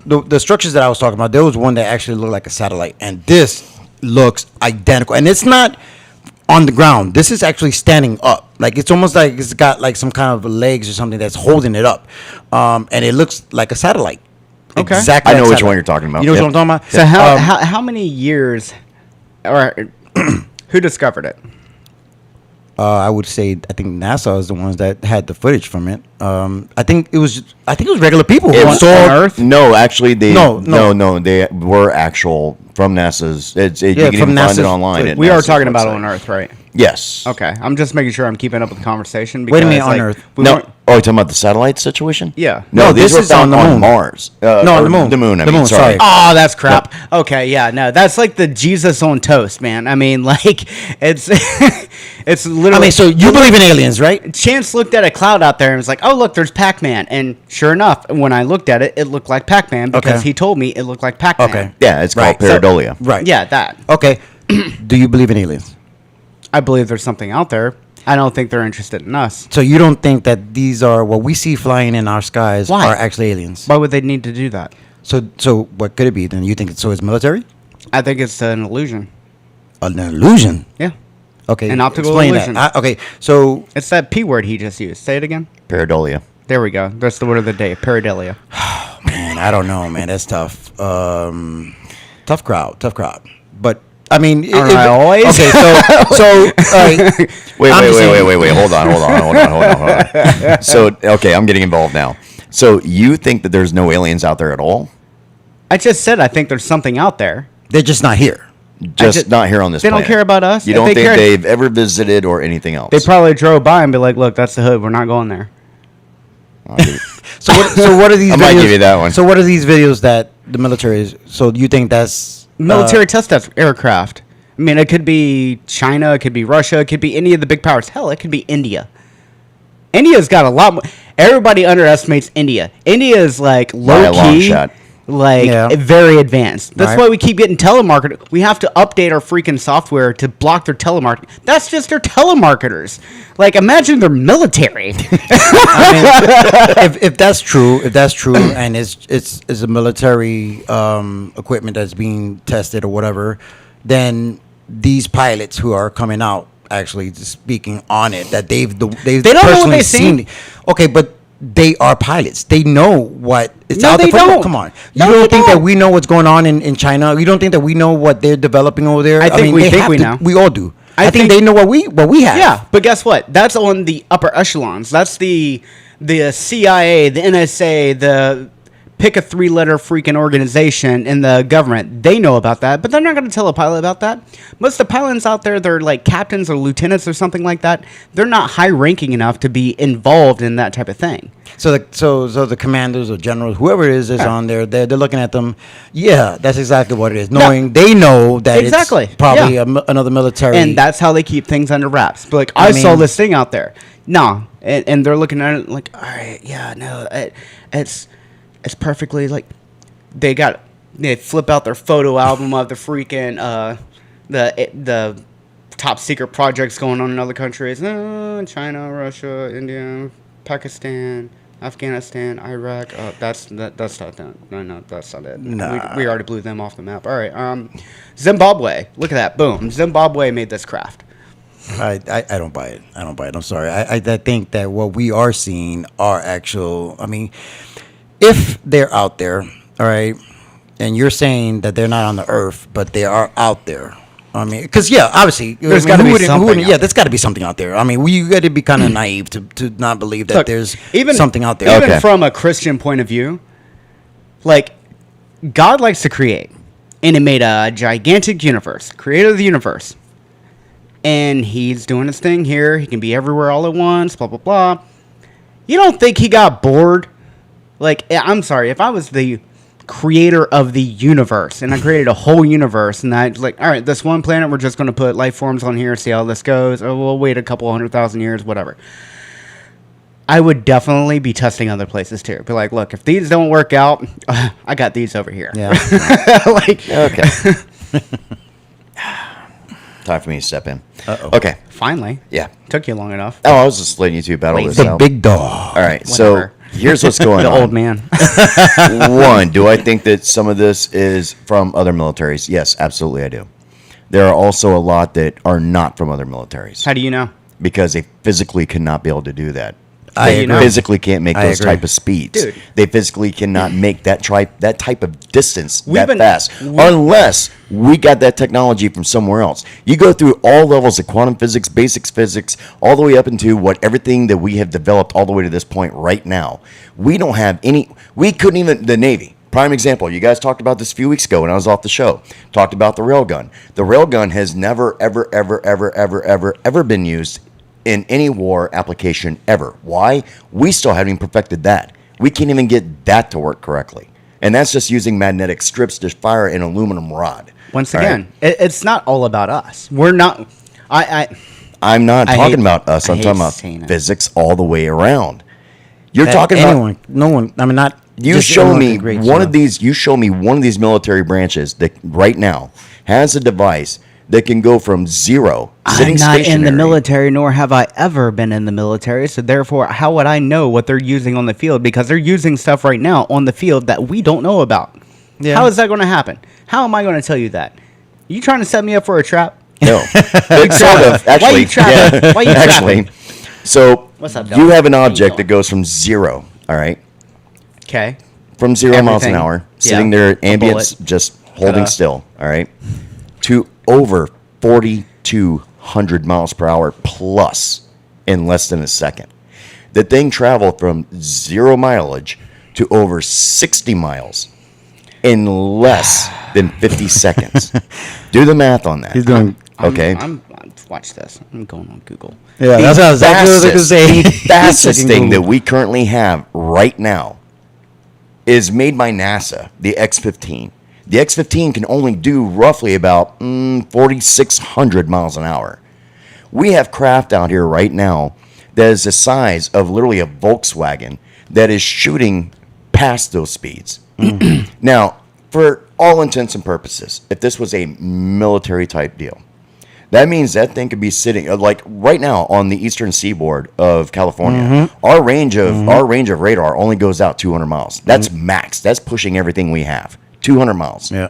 the structures that I was talking about, there was one that actually looked like a satellite, and this looks identical. And it's not on the ground. This is actually standing up. Like, it's almost like it's got like some kind of legs or something that's holding it up. And it looks like a satellite. Okay. Exactly. I know like which satellite. one you're talking about. You know Yep. what I'm talking about? So how many years, or who discovered it? I would say I think NASA is the ones that had the footage from it. I think it was regular people who On saw Earth? No, actually, they No. they were actual from NASA's. You can from even find NASA's it online. At We are NASA's talking about website. on Earth, right? Yes. Okay, I'm just making sure I'm keeping up with the conversation. Wait a minute, because, on like, Earth. we No. weren't- Oh, you're talking about the satellite situation? Yeah. No, No, these this were is on found the on moon. Mars. No, on or the moon. The moon. I The mean, moon, sorry. sorry. Oh, that's crap. Okay, yeah, no, that's like the Jesus on toast, man. I mean, like, it's it's literally. I mean, so you believe in aliens, right? Chance looked at a cloud out there and was like, "Oh, look, there's Pac-Man." And sure enough, when I looked at it, it looked like Pac-Man because Okay. he told me it looked like Pac-Man. Okay. Yeah, it's called Right. So- pareidolia. Right. Yeah, that. Okay. Do you believe in aliens? I believe there's something out there. I don't think they're interested in us. So you don't think that these are what we see flying in our skies Why? are actually aliens? Why would they need to do that? So what could it be then? You think it's military? I think it's an illusion. An illusion. Yeah. Okay. An optical explain illusion. that. Okay. So It's that P word he just used. Say it again. Pareidolia. There we go. That's the word of the day. Pareidolia. man, I don't know, man. That's tough. Tough crowd. But I mean, Aren't I always? Okay. So all right. Wait. I'm just saying- Hold on. So, okay, I'm getting involved now. So, you think that there's no aliens out there at all? I just said I think there's something out there. They're just not here. Just not here on this They don't planet. care about us. You If don't they think cared- they've ever visited or anything else? They probably drove by and be like, "Look, that's the hood. We're not going there." So what are these? I videos, might give you that one. So what are these videos that the military is? So you think that's Military test aircraft. I mean, it could be China, it could be Russia, it could be any of the big powers. Hell, it could be India. India's got a lot more. Everybody underestimates India. India is like By low a long key, shot. like Yeah. very advanced. That's Right. why we keep getting telemarketed. We have to update our freaking software to block their telemarketing. That's just their telemarketers. Like, imagine their military. I mean, if that's true, and it's a military equipment that's being tested or whatever, then these pilots who are coming out actually speaking on it that they've don't know what personally they've seen. it. Okay, but they are pilots. They know what it's No, out there they for. don't. Come on, No, you don't they think that don't. we know what's going on in China? You don't think that we know what they're developing over there? I think we they think have we to- know. We all do. I I think think- they know what we have. Yeah, but guess what? That's on the upper echelons. That's the CIA, the NSA, the pick a three-letter freaking organization in the government. They know about that, but they're not going to tell a pilot about that. Most of the pilots out there, they're like captains or lieutenants or something like that. They're not high-ranking enough to be involved in that type of thing. So the commanders or generals, whoever it is on there, they're looking at them. Yeah, that's exactly what it is. Knowing they know that Exactly, it's probably yeah. another military. And that's how they keep things under wraps. But like, I I saw mean- this thing out there. No, and they're looking at it like, all right, yeah, no, it's perfectly like they flip out their photo album of the freaking the top secret projects going on in other countries. China, Russia, India, Pakistan, Afghanistan, Iraq. That's not that. No, that's not it. Nah. We already blew them off the map. All right. Zimbabwe. Look at that. Boom. Zimbabwe made this craft. I don't buy it. I'm sorry. I think that what we are seeing are actual. I mean, if they're out there, all right, and you're saying that they're not on the earth, but they are out there. I mean, because yeah, obviously There's gotta be something yeah, out there's got to be something out there. I mean, we got to be kind of naive to not believe that Look, there's even something out there. Even Okay. from a Christian point of view, like God likes to create, and He made a gigantic universe, creator of the universe, and He's doing His thing here. He can be everywhere all at once. Blah blah blah. You don't think He got bored? Like, I'm sorry, if I was the creator of the universe and I created a whole universe and I was like, all right, this one planet, we're just going to put life forms on here, see how this goes. Or we'll wait a couple 100,000 years, whatever. I would definitely be testing other places too. Be like, look, if these don't work out, I got these over here. Yeah. Like, Okay. Time for me to step in. Uh-oh. Okay. Finally. Yeah. Took you long enough. Oh, I was just letting you two battle this The out. big dog. All right. Whatever. So here's what's going The on. old man. One, do I think that some of this is from other militaries? Yes, absolutely I do. There are also a lot that are not from other militaries How do you know? because they physically cannot be able to do that. I They agree. physically can't make I those agree. type of speeds. Dude. They physically cannot make that type of distance We've that been- fast unless we got that technology from somewhere else. You go through all levels of quantum physics, basics physics, all the way up into everything that we have developed all the way to this point right now. We don't have any. We couldn't even the Navy. Prime example. You guys talked about this a few weeks ago when I was off the show. Talked about the railgun. The railgun has never, ever been used in any war application ever. Why? We still haven't even perfected that. We can't even get that to work correctly. And that's just using magnetic strips to fire an aluminum rod. Once All right? again, it's not all about us. We're not. I'm not I talking hate- about us. I I'm hate talking about saying it. physics all the way around. You're talking anyone, about no one. I mean, not. you just show anyone me can grade one stuff. of these. You show me one of these military branches that right now has a device that can go from zero sitting I'm not in stationary. the military, nor have I ever been in the military. So therefore, how would I know what they're using on the field? Because they're using stuff right now on the field that we don't know about. Yeah. How is that going to happen? How am I going to tell you that? You trying to set me up for a trap? No, it's sort of actually. Why you trapping? Yeah, Why you actually. trapping? So What's up, you dog? have an How you object that doing? goes from zero. All right. Okay. From 0 miles an Everything. hour, Yeah. sitting there at A ambience, bullet. just holding Ta-da. still, all right, to over 4,200 miles per hour plus in less than a second. The thing traveled from 0 mileage to over 60 miles in less than 50 seconds. Do the math on that. He's doing. Okay. Watch this. I'm going on Google. Yeah, that's what I was exactly what I was going to say. The fastest Checking thing that Google. we currently have right now is made by NASA, the X-15. The X-15 can only do roughly about 4,600 miles an hour. We have craft out here right now that is the size of literally a Volkswagen that is shooting past those speeds. Now, for all intents and purposes, if this was a military type deal, that means that thing could be sitting like right now on the eastern seaboard of California. Our range of radar only goes out 200 miles. That's max. That's pushing everything we have. 200 miles. Yeah.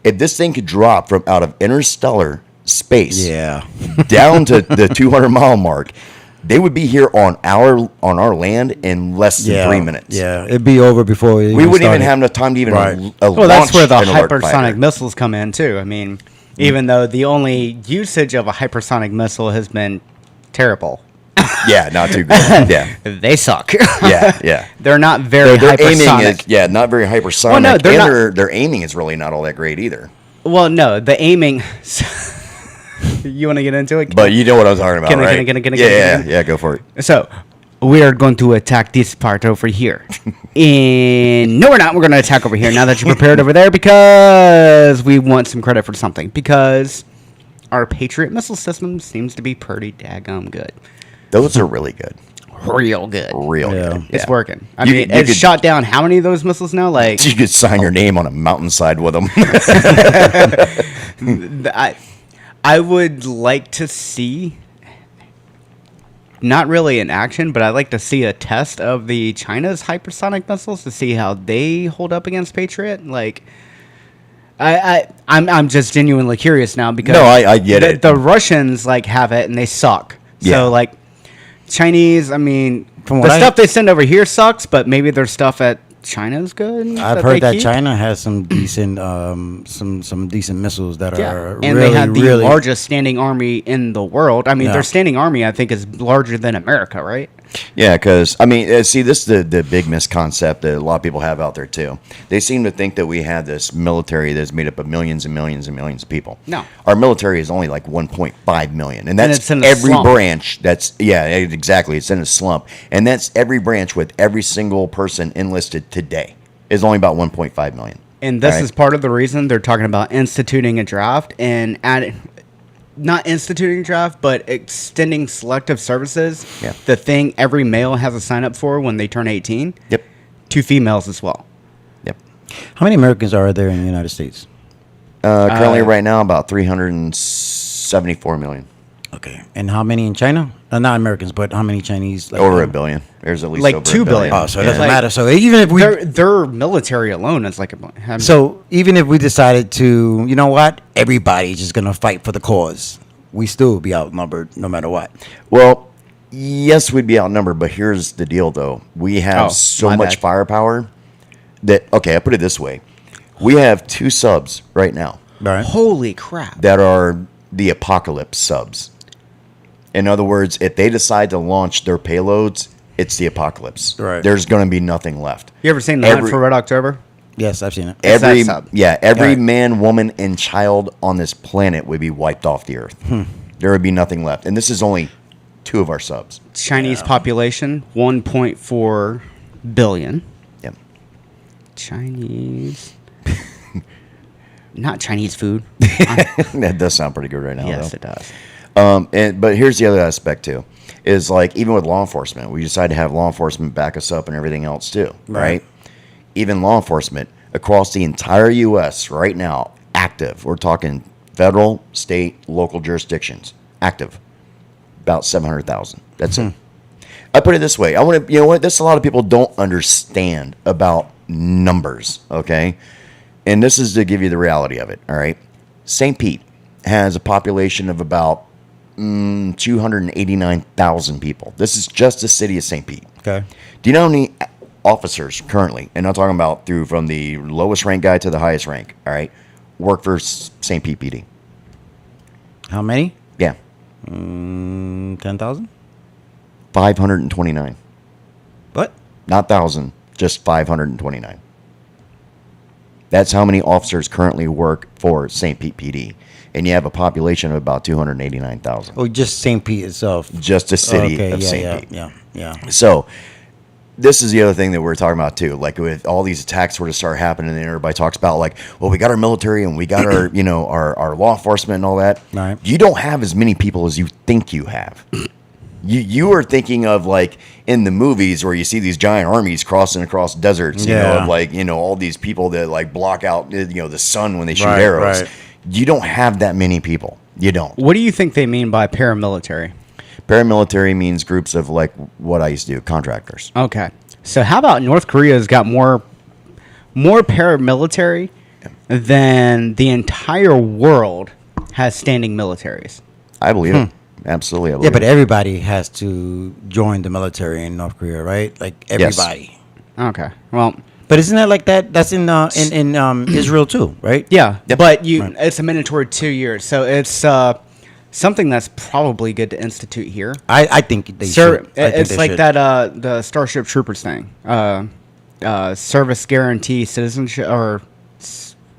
If this thing could drop from out of interstellar space Yeah. down to the 200 mile mark, they would be here on our land in less than Yeah. 3 minutes. Yeah. It'd be over before We wouldn't even have enough time to even Right. Well, that's where the launch an alert hypersonic fighter. missiles come in too. I mean, even though the only usage of a hypersonic missile has been terrible, Yeah, not too good. Yeah, they suck. yeah. They're not very Their aiming hypersonic. is not very hypersonic. Well, no, they're and not- their aiming is really not all that great either. Well, no, the aiming. You want to get into it? But you know what I'm talking about, Can I- right? can I- Yeah, go for it. So, we are going to attack this part over here. And no, we're not. We're going to attack over here now that you're prepared over there because we want some credit for something. Because our Patriot missile system seems to be pretty daggum good. Those are really good. Real good. Real Yeah. good. It's Yeah. working. I You mean, could- you it's could- shot down how many of those missiles now? Like, You could sign your name on a mountainside with them. I would like to see, not really in action, but I'd like to see a test of the China's hypersonic missiles to see how they hold up against Patriot. Like, I'm just genuinely curious now because No, I get it. The Russians like have it and they suck. Yeah. So like Chinese, I mean, From the what stuff they send over here sucks, but maybe their stuff at China's good. I've they heard that keep. China has some decent, some decent missiles that are And really, they have the really largest standing army in the world. I mean, Yeah. their standing army, I think, is larger than America, right? Yeah, because I mean, see, this is the big misconcept that a lot of people have out there too. They seem to think that we have this military that's made up of millions and millions and millions of people. No. Our military is only like 1.5 million, and that's it's in a every slump. branch. That's exactly. It's in a slump, and that's every branch with every single person enlisted today is only about 1.5 million. And this Right. is part of the reason they're talking about instituting a draft and adding, not instituting a draft, but extending selective services. Yeah. The thing every male has to sign up for when they turn 18. Yep. To females as well. Yep. How many Americans are there in the United States? Currently, right now, about 370 74 million. Okay. And how many in China? Not Americans, but how many Chinese? Like, Over a billion. There's at least Like over 2 a billion. billion. Oh, so it Yeah. doesn't matter. So even if we, Their military alone is like a. so even if we decided to, you know what, everybody's just gonna fight for the cause, we still would be outnumbered no matter what. Well, yes, we'd be outnumbered, but here's the deal, though. We have so my much bad. firepower that, okay, I put it this way. We have 2 subs right now Right. Holy crap! that are the apocalypse subs. In other words, if they decide to launch their payloads, it's the apocalypse. Right. There's going to be nothing left. You ever seen The Hunt Every- for Red October? Yes, I've seen it. It's that Every sub. every Right. man, woman, and child on this planet would be wiped off the earth. There would be nothing left, and this is only 2 of our subs. Chinese population 1.4 billion. Yep. Chinese. Not Chinese food. That does sound pretty good right now. Yes, though. it does. But here's the other aspect too, is like even with law enforcement, we decide to have law enforcement back us up and everything else too, right? Even law enforcement across the entire U.S. right now, active. We're talking federal, state, local jurisdictions, active. About 700,000. That's it. I put it this way. I want to, you know what? This a lot of people don't understand about numbers. Okay, and this is to give you the reality of it. All right, St. Pete has a population of about 289,000 people. This is just the city of St. Pete. Okay. Do you know how many officers currently, and I'm talking about through from the lowest rank guy to the highest rank, all right, work for St. Pete PD? How many? Yeah, 10,000. 529. What? Not 1,000, just 529. That's how many officers currently work for St. Pete PD. And you have a population of about 289,000. Oh, just St. Pete itself. Just the city Okay, of yeah, St. yeah, Pete. yeah. So this is the other thing that we're talking about too. Like with all these attacks sort of start happening, and everybody talks about like, well, we got our military and we got our, you know, our law enforcement and all that. Right. You don't have as many people as you think you have. You are thinking of like in the movies where you see these giant armies crossing across deserts, you know, Yeah. of like, you know, all these people that like block out, you know, the sun when they shoot Right, arrows. right. You don't have that many people. You don't. What do you think they mean by paramilitary? Paramilitary means groups of like what I used to do, contractors. Okay. So how about North Korea's got more paramilitary than the entire world has standing militaries? I believe it. Absolutely. I believe Yeah, but it. everybody has to join the military in North Korea, right? Like Yes. everybody. Okay. Well, But isn't that like that? That's in Israel too, right? yeah, Yep. but Right. it's a mandatory 2 years. So it's something that's probably good to institute here. I think they Sir, should. I think it's they like should. that the Starship Troopers thing. Service guarantee citizenship or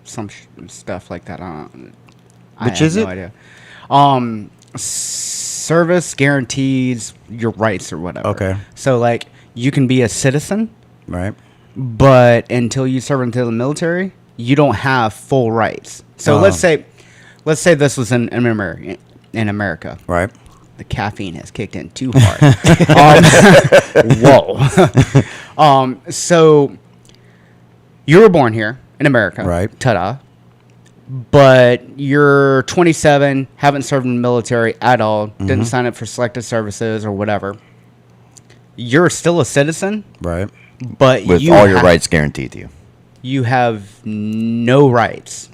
some stuff like that. I Which have is no it? idea. Service guarantees your rights or whatever. Okay. So like you can be a citizen, Right. but until you serve into the military, you don't have full rights. So let's say this was in America. Right. The caffeine has kicked in too hard. Whoa. So you were born here in America. Right. Ta-da. But you're 27, haven't served in the military at all, didn't sign up for selective services or whatever. You're still a citizen, Right. but with you all your ha- rights guaranteed to you. you have no rights.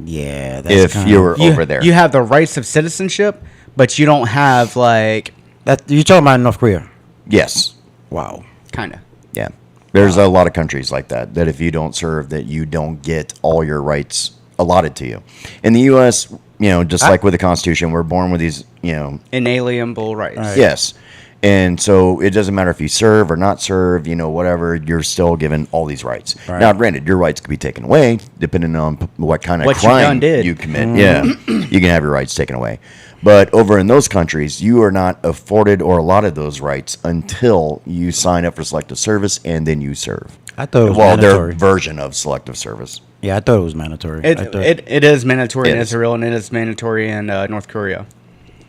Yeah. That's If kinda, you were over there. You have the rights of citizenship, but you don't have like that you're talking about in North Korea. Yes. Wow. kind of. Yeah. There's a lot of countries like that, that if you don't serve, that you don't get all your rights allotted to you. In the U.S., you know, just like with the Constitution, we're born with these, you know, Inalienable rights. Right. yes. And so it doesn't matter if you serve or not serve, you know, whatever, you're still given all these rights. Right. Now, granted, your rights can be taken away depending on what kind of What you crime done did. you commit. Yeah, you can have your rights taken away. But over in those countries, you are not afforded or allotted those rights until you sign up for selective service and then you serve. I thought it was Well, mandatory. their version of selective service. Yeah, I thought it was mandatory. I thought, It is mandatory in It is. Israel and it is mandatory in North Korea.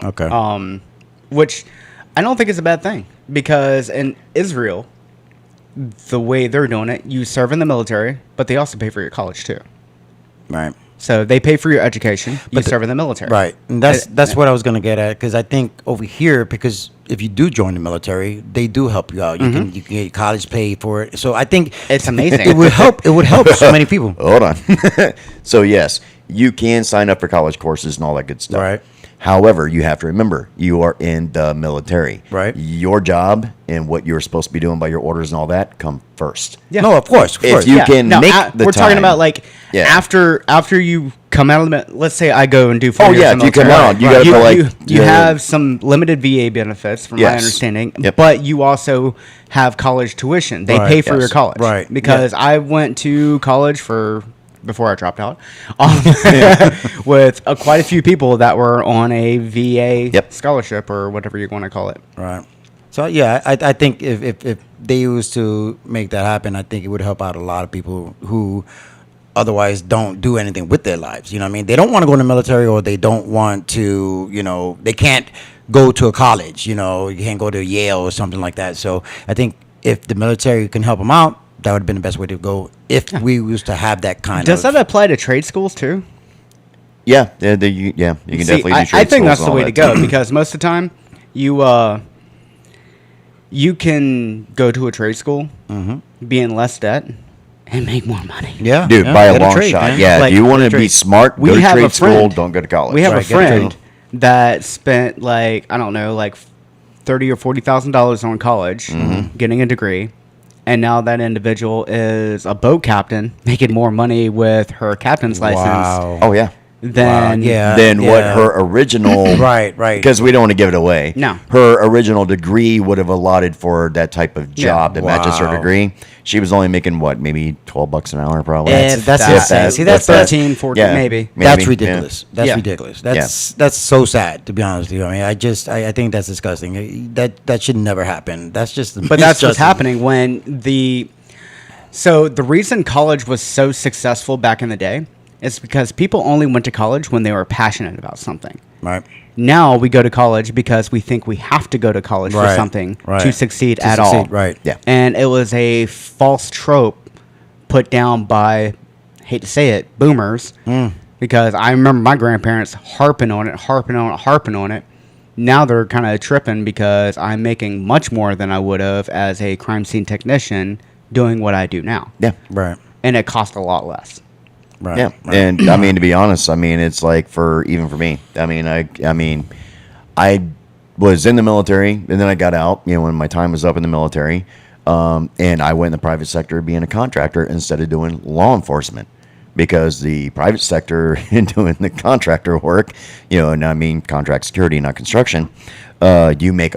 okay. Which I don't think is a bad thing because in Israel, the way they're doing it, you serve in the military, but they also pay for your college too. Right. So they pay for your education. You But serve in the military. Right, and that's what I was gonna get at, because I think over here, because if you do join the military, they do help you out. You can get college paid for it. So I think It's amazing. It would help. It would help so many people. Hold on. So yes, you can sign up for college courses and all that good stuff. Right. However, you have to remember you are in the military. Right. Your job and what you're supposed to be doing by your orders and all that come first. Yeah. No, of course. If you can make the we're talking time. about like Yeah. after you come out of the let's say I go and do 4 Oh, years yeah, in if you come military, out, you gotta feel like you you're- have some limited VA benefits from my Yes. understanding, Yep. but you also have college tuition. They Right, pay for yes. your college, Right, Because I went to college before I dropped out, with quite a few people that were on a VA Yep. scholarship or whatever you want to call it. Right. So yeah, I think if they was to make that happen, I think it would help out a lot of people who otherwise don't do anything with their lives. You know what I mean? They don't want to go in the military, or they don't want to, they can't go to a college, you can't go to Yale or something like that. So I think if the military can help them out, that would have been the best way to go if we used to have that kind Does of... that apply to trade schools too? Yeah, you can See, definitely do I trade think schools that's and the all way to that. go because most of the time you can go to a trade school, be in less debt, and make more money. Yeah. Dude, yeah, by a get long trade, shot. man. Yeah, Like, if you want to get a be trade. smart, We go to have a trade school, friend- don't go to college. We have Right, a get a trade. friend that spent like $30,000 or $40,000 on college getting a degree, and now that individual is a boat captain making more money with her captain's license Wow. Oh, yeah. than yeah. Than what her original... Right. Because we don't want to give it away. No. Her original degree would have allotted for that type of job that matches her Wow. degree. She was only making, what, maybe $12 an hour probably? If That's that. insane. See, that's 13, 14, Yeah. maybe. That's Maybe, ridiculous. That's Yeah. ridiculous. That's so sad, to be honest with you. I mean, I think that's disgusting. That should never happen. That's just. But that's what's happening when So the reason college was so successful back in the day is because people only went to college when they were passionate about something. Right. Now we go to college because we think we have to go to college for Right, something right. to succeed To at succeed, all. right. Yeah. And it was a false trope put down by, hate to say it, boomers. Because I remember my grandparents harping on it. Now they're kind of tripping because I'm making much more than I would have as a crime scene technician doing what I do now. Yeah. Right. And it cost a lot less. Right. Yeah, Right. and I mean, to be honest, I mean, it's like even for me. I mean, I was in the military, and then I got out. When my time was up in the military, and I went in the private sector, being a contractor instead of doing law enforcement, because the private sector in doing the contractor work, and I mean contract security, not construction, you make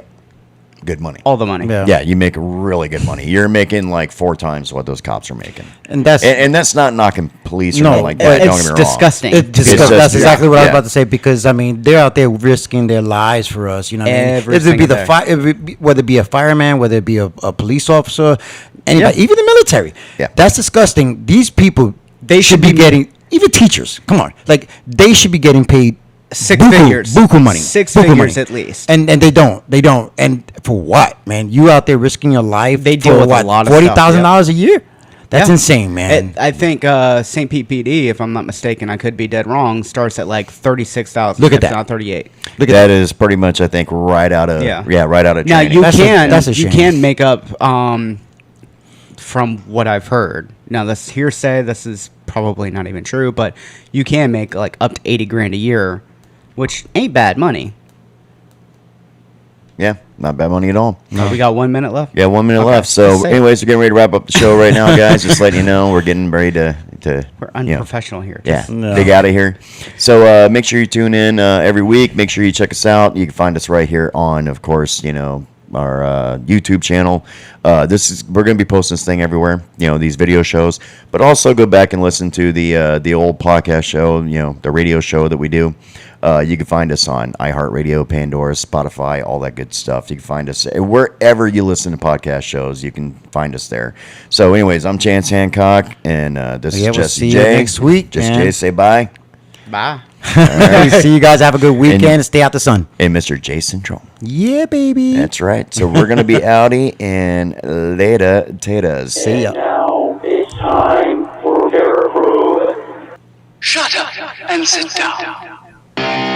good money. All the money. Yeah. Yeah, you make really good money. You're making like 4 times what those cops are making. And that's And that's not knocking police or No, nothing like that. Don't It's get me wrong. disgusting. It's just- that's exactly what I was yeah. about to say, because I mean they're out there risking their lives for us. You know, what I mean? Every It'd be single the day. whether it be a fireman, whether it be a police officer, anybody, even the military. Yeah. That's disgusting. These people They should be getting, even teachers. Come on, like they should be getting paid Six figures. buku money, Six buku figures money. at least. And they don't. And for what, man? You out there risking your life? They deal for with a what, lot of stuff, $40,000 a year. That's Yeah. insane, man. I think St. Pete PD, if I'm not mistaken, I could be dead wrong, starts at like 36,000. Look at if that. Not 38. Look at That is pretty much, I think, right out of right out of Now training. you That's a you shame. can make up from what I've heard. Now this hearsay. This is probably not even true, but you can make like up to 80 grand a year, which ain't bad money. Yeah, not bad money at all. We got 1 minute left. Yeah, 1 minute Okay. left. So, Just say it. anyways, we're getting ready to wrap up the show right now, guys. Just letting you know, we're getting ready to We're unprofessional here. Yeah, Just- No. dig out of here. So make sure you tune in every week. Make sure you check us out. You can find us right here on, of course, our YouTube channel. We're going to be posting this thing everywhere. These video shows, but also go back and listen to the old podcast show. The radio show that we do. You can find us on iHeartRadio, Pandora, Spotify, all that good stuff. You can find us wherever you listen to podcast shows. You can find us there. So, anyways, I'm Chance Hancock, and this Yeah, is we'll Jesse see you J. next week, Just man. Jay, say bye. Bye. See you guys. Have a good weekend and stay out the sun. And Mr. Jason Trome. Yeah, baby. That's right. So we're going to be outie and later taters. See ya. Now it's time for Paraprobe. Shut up and sit down.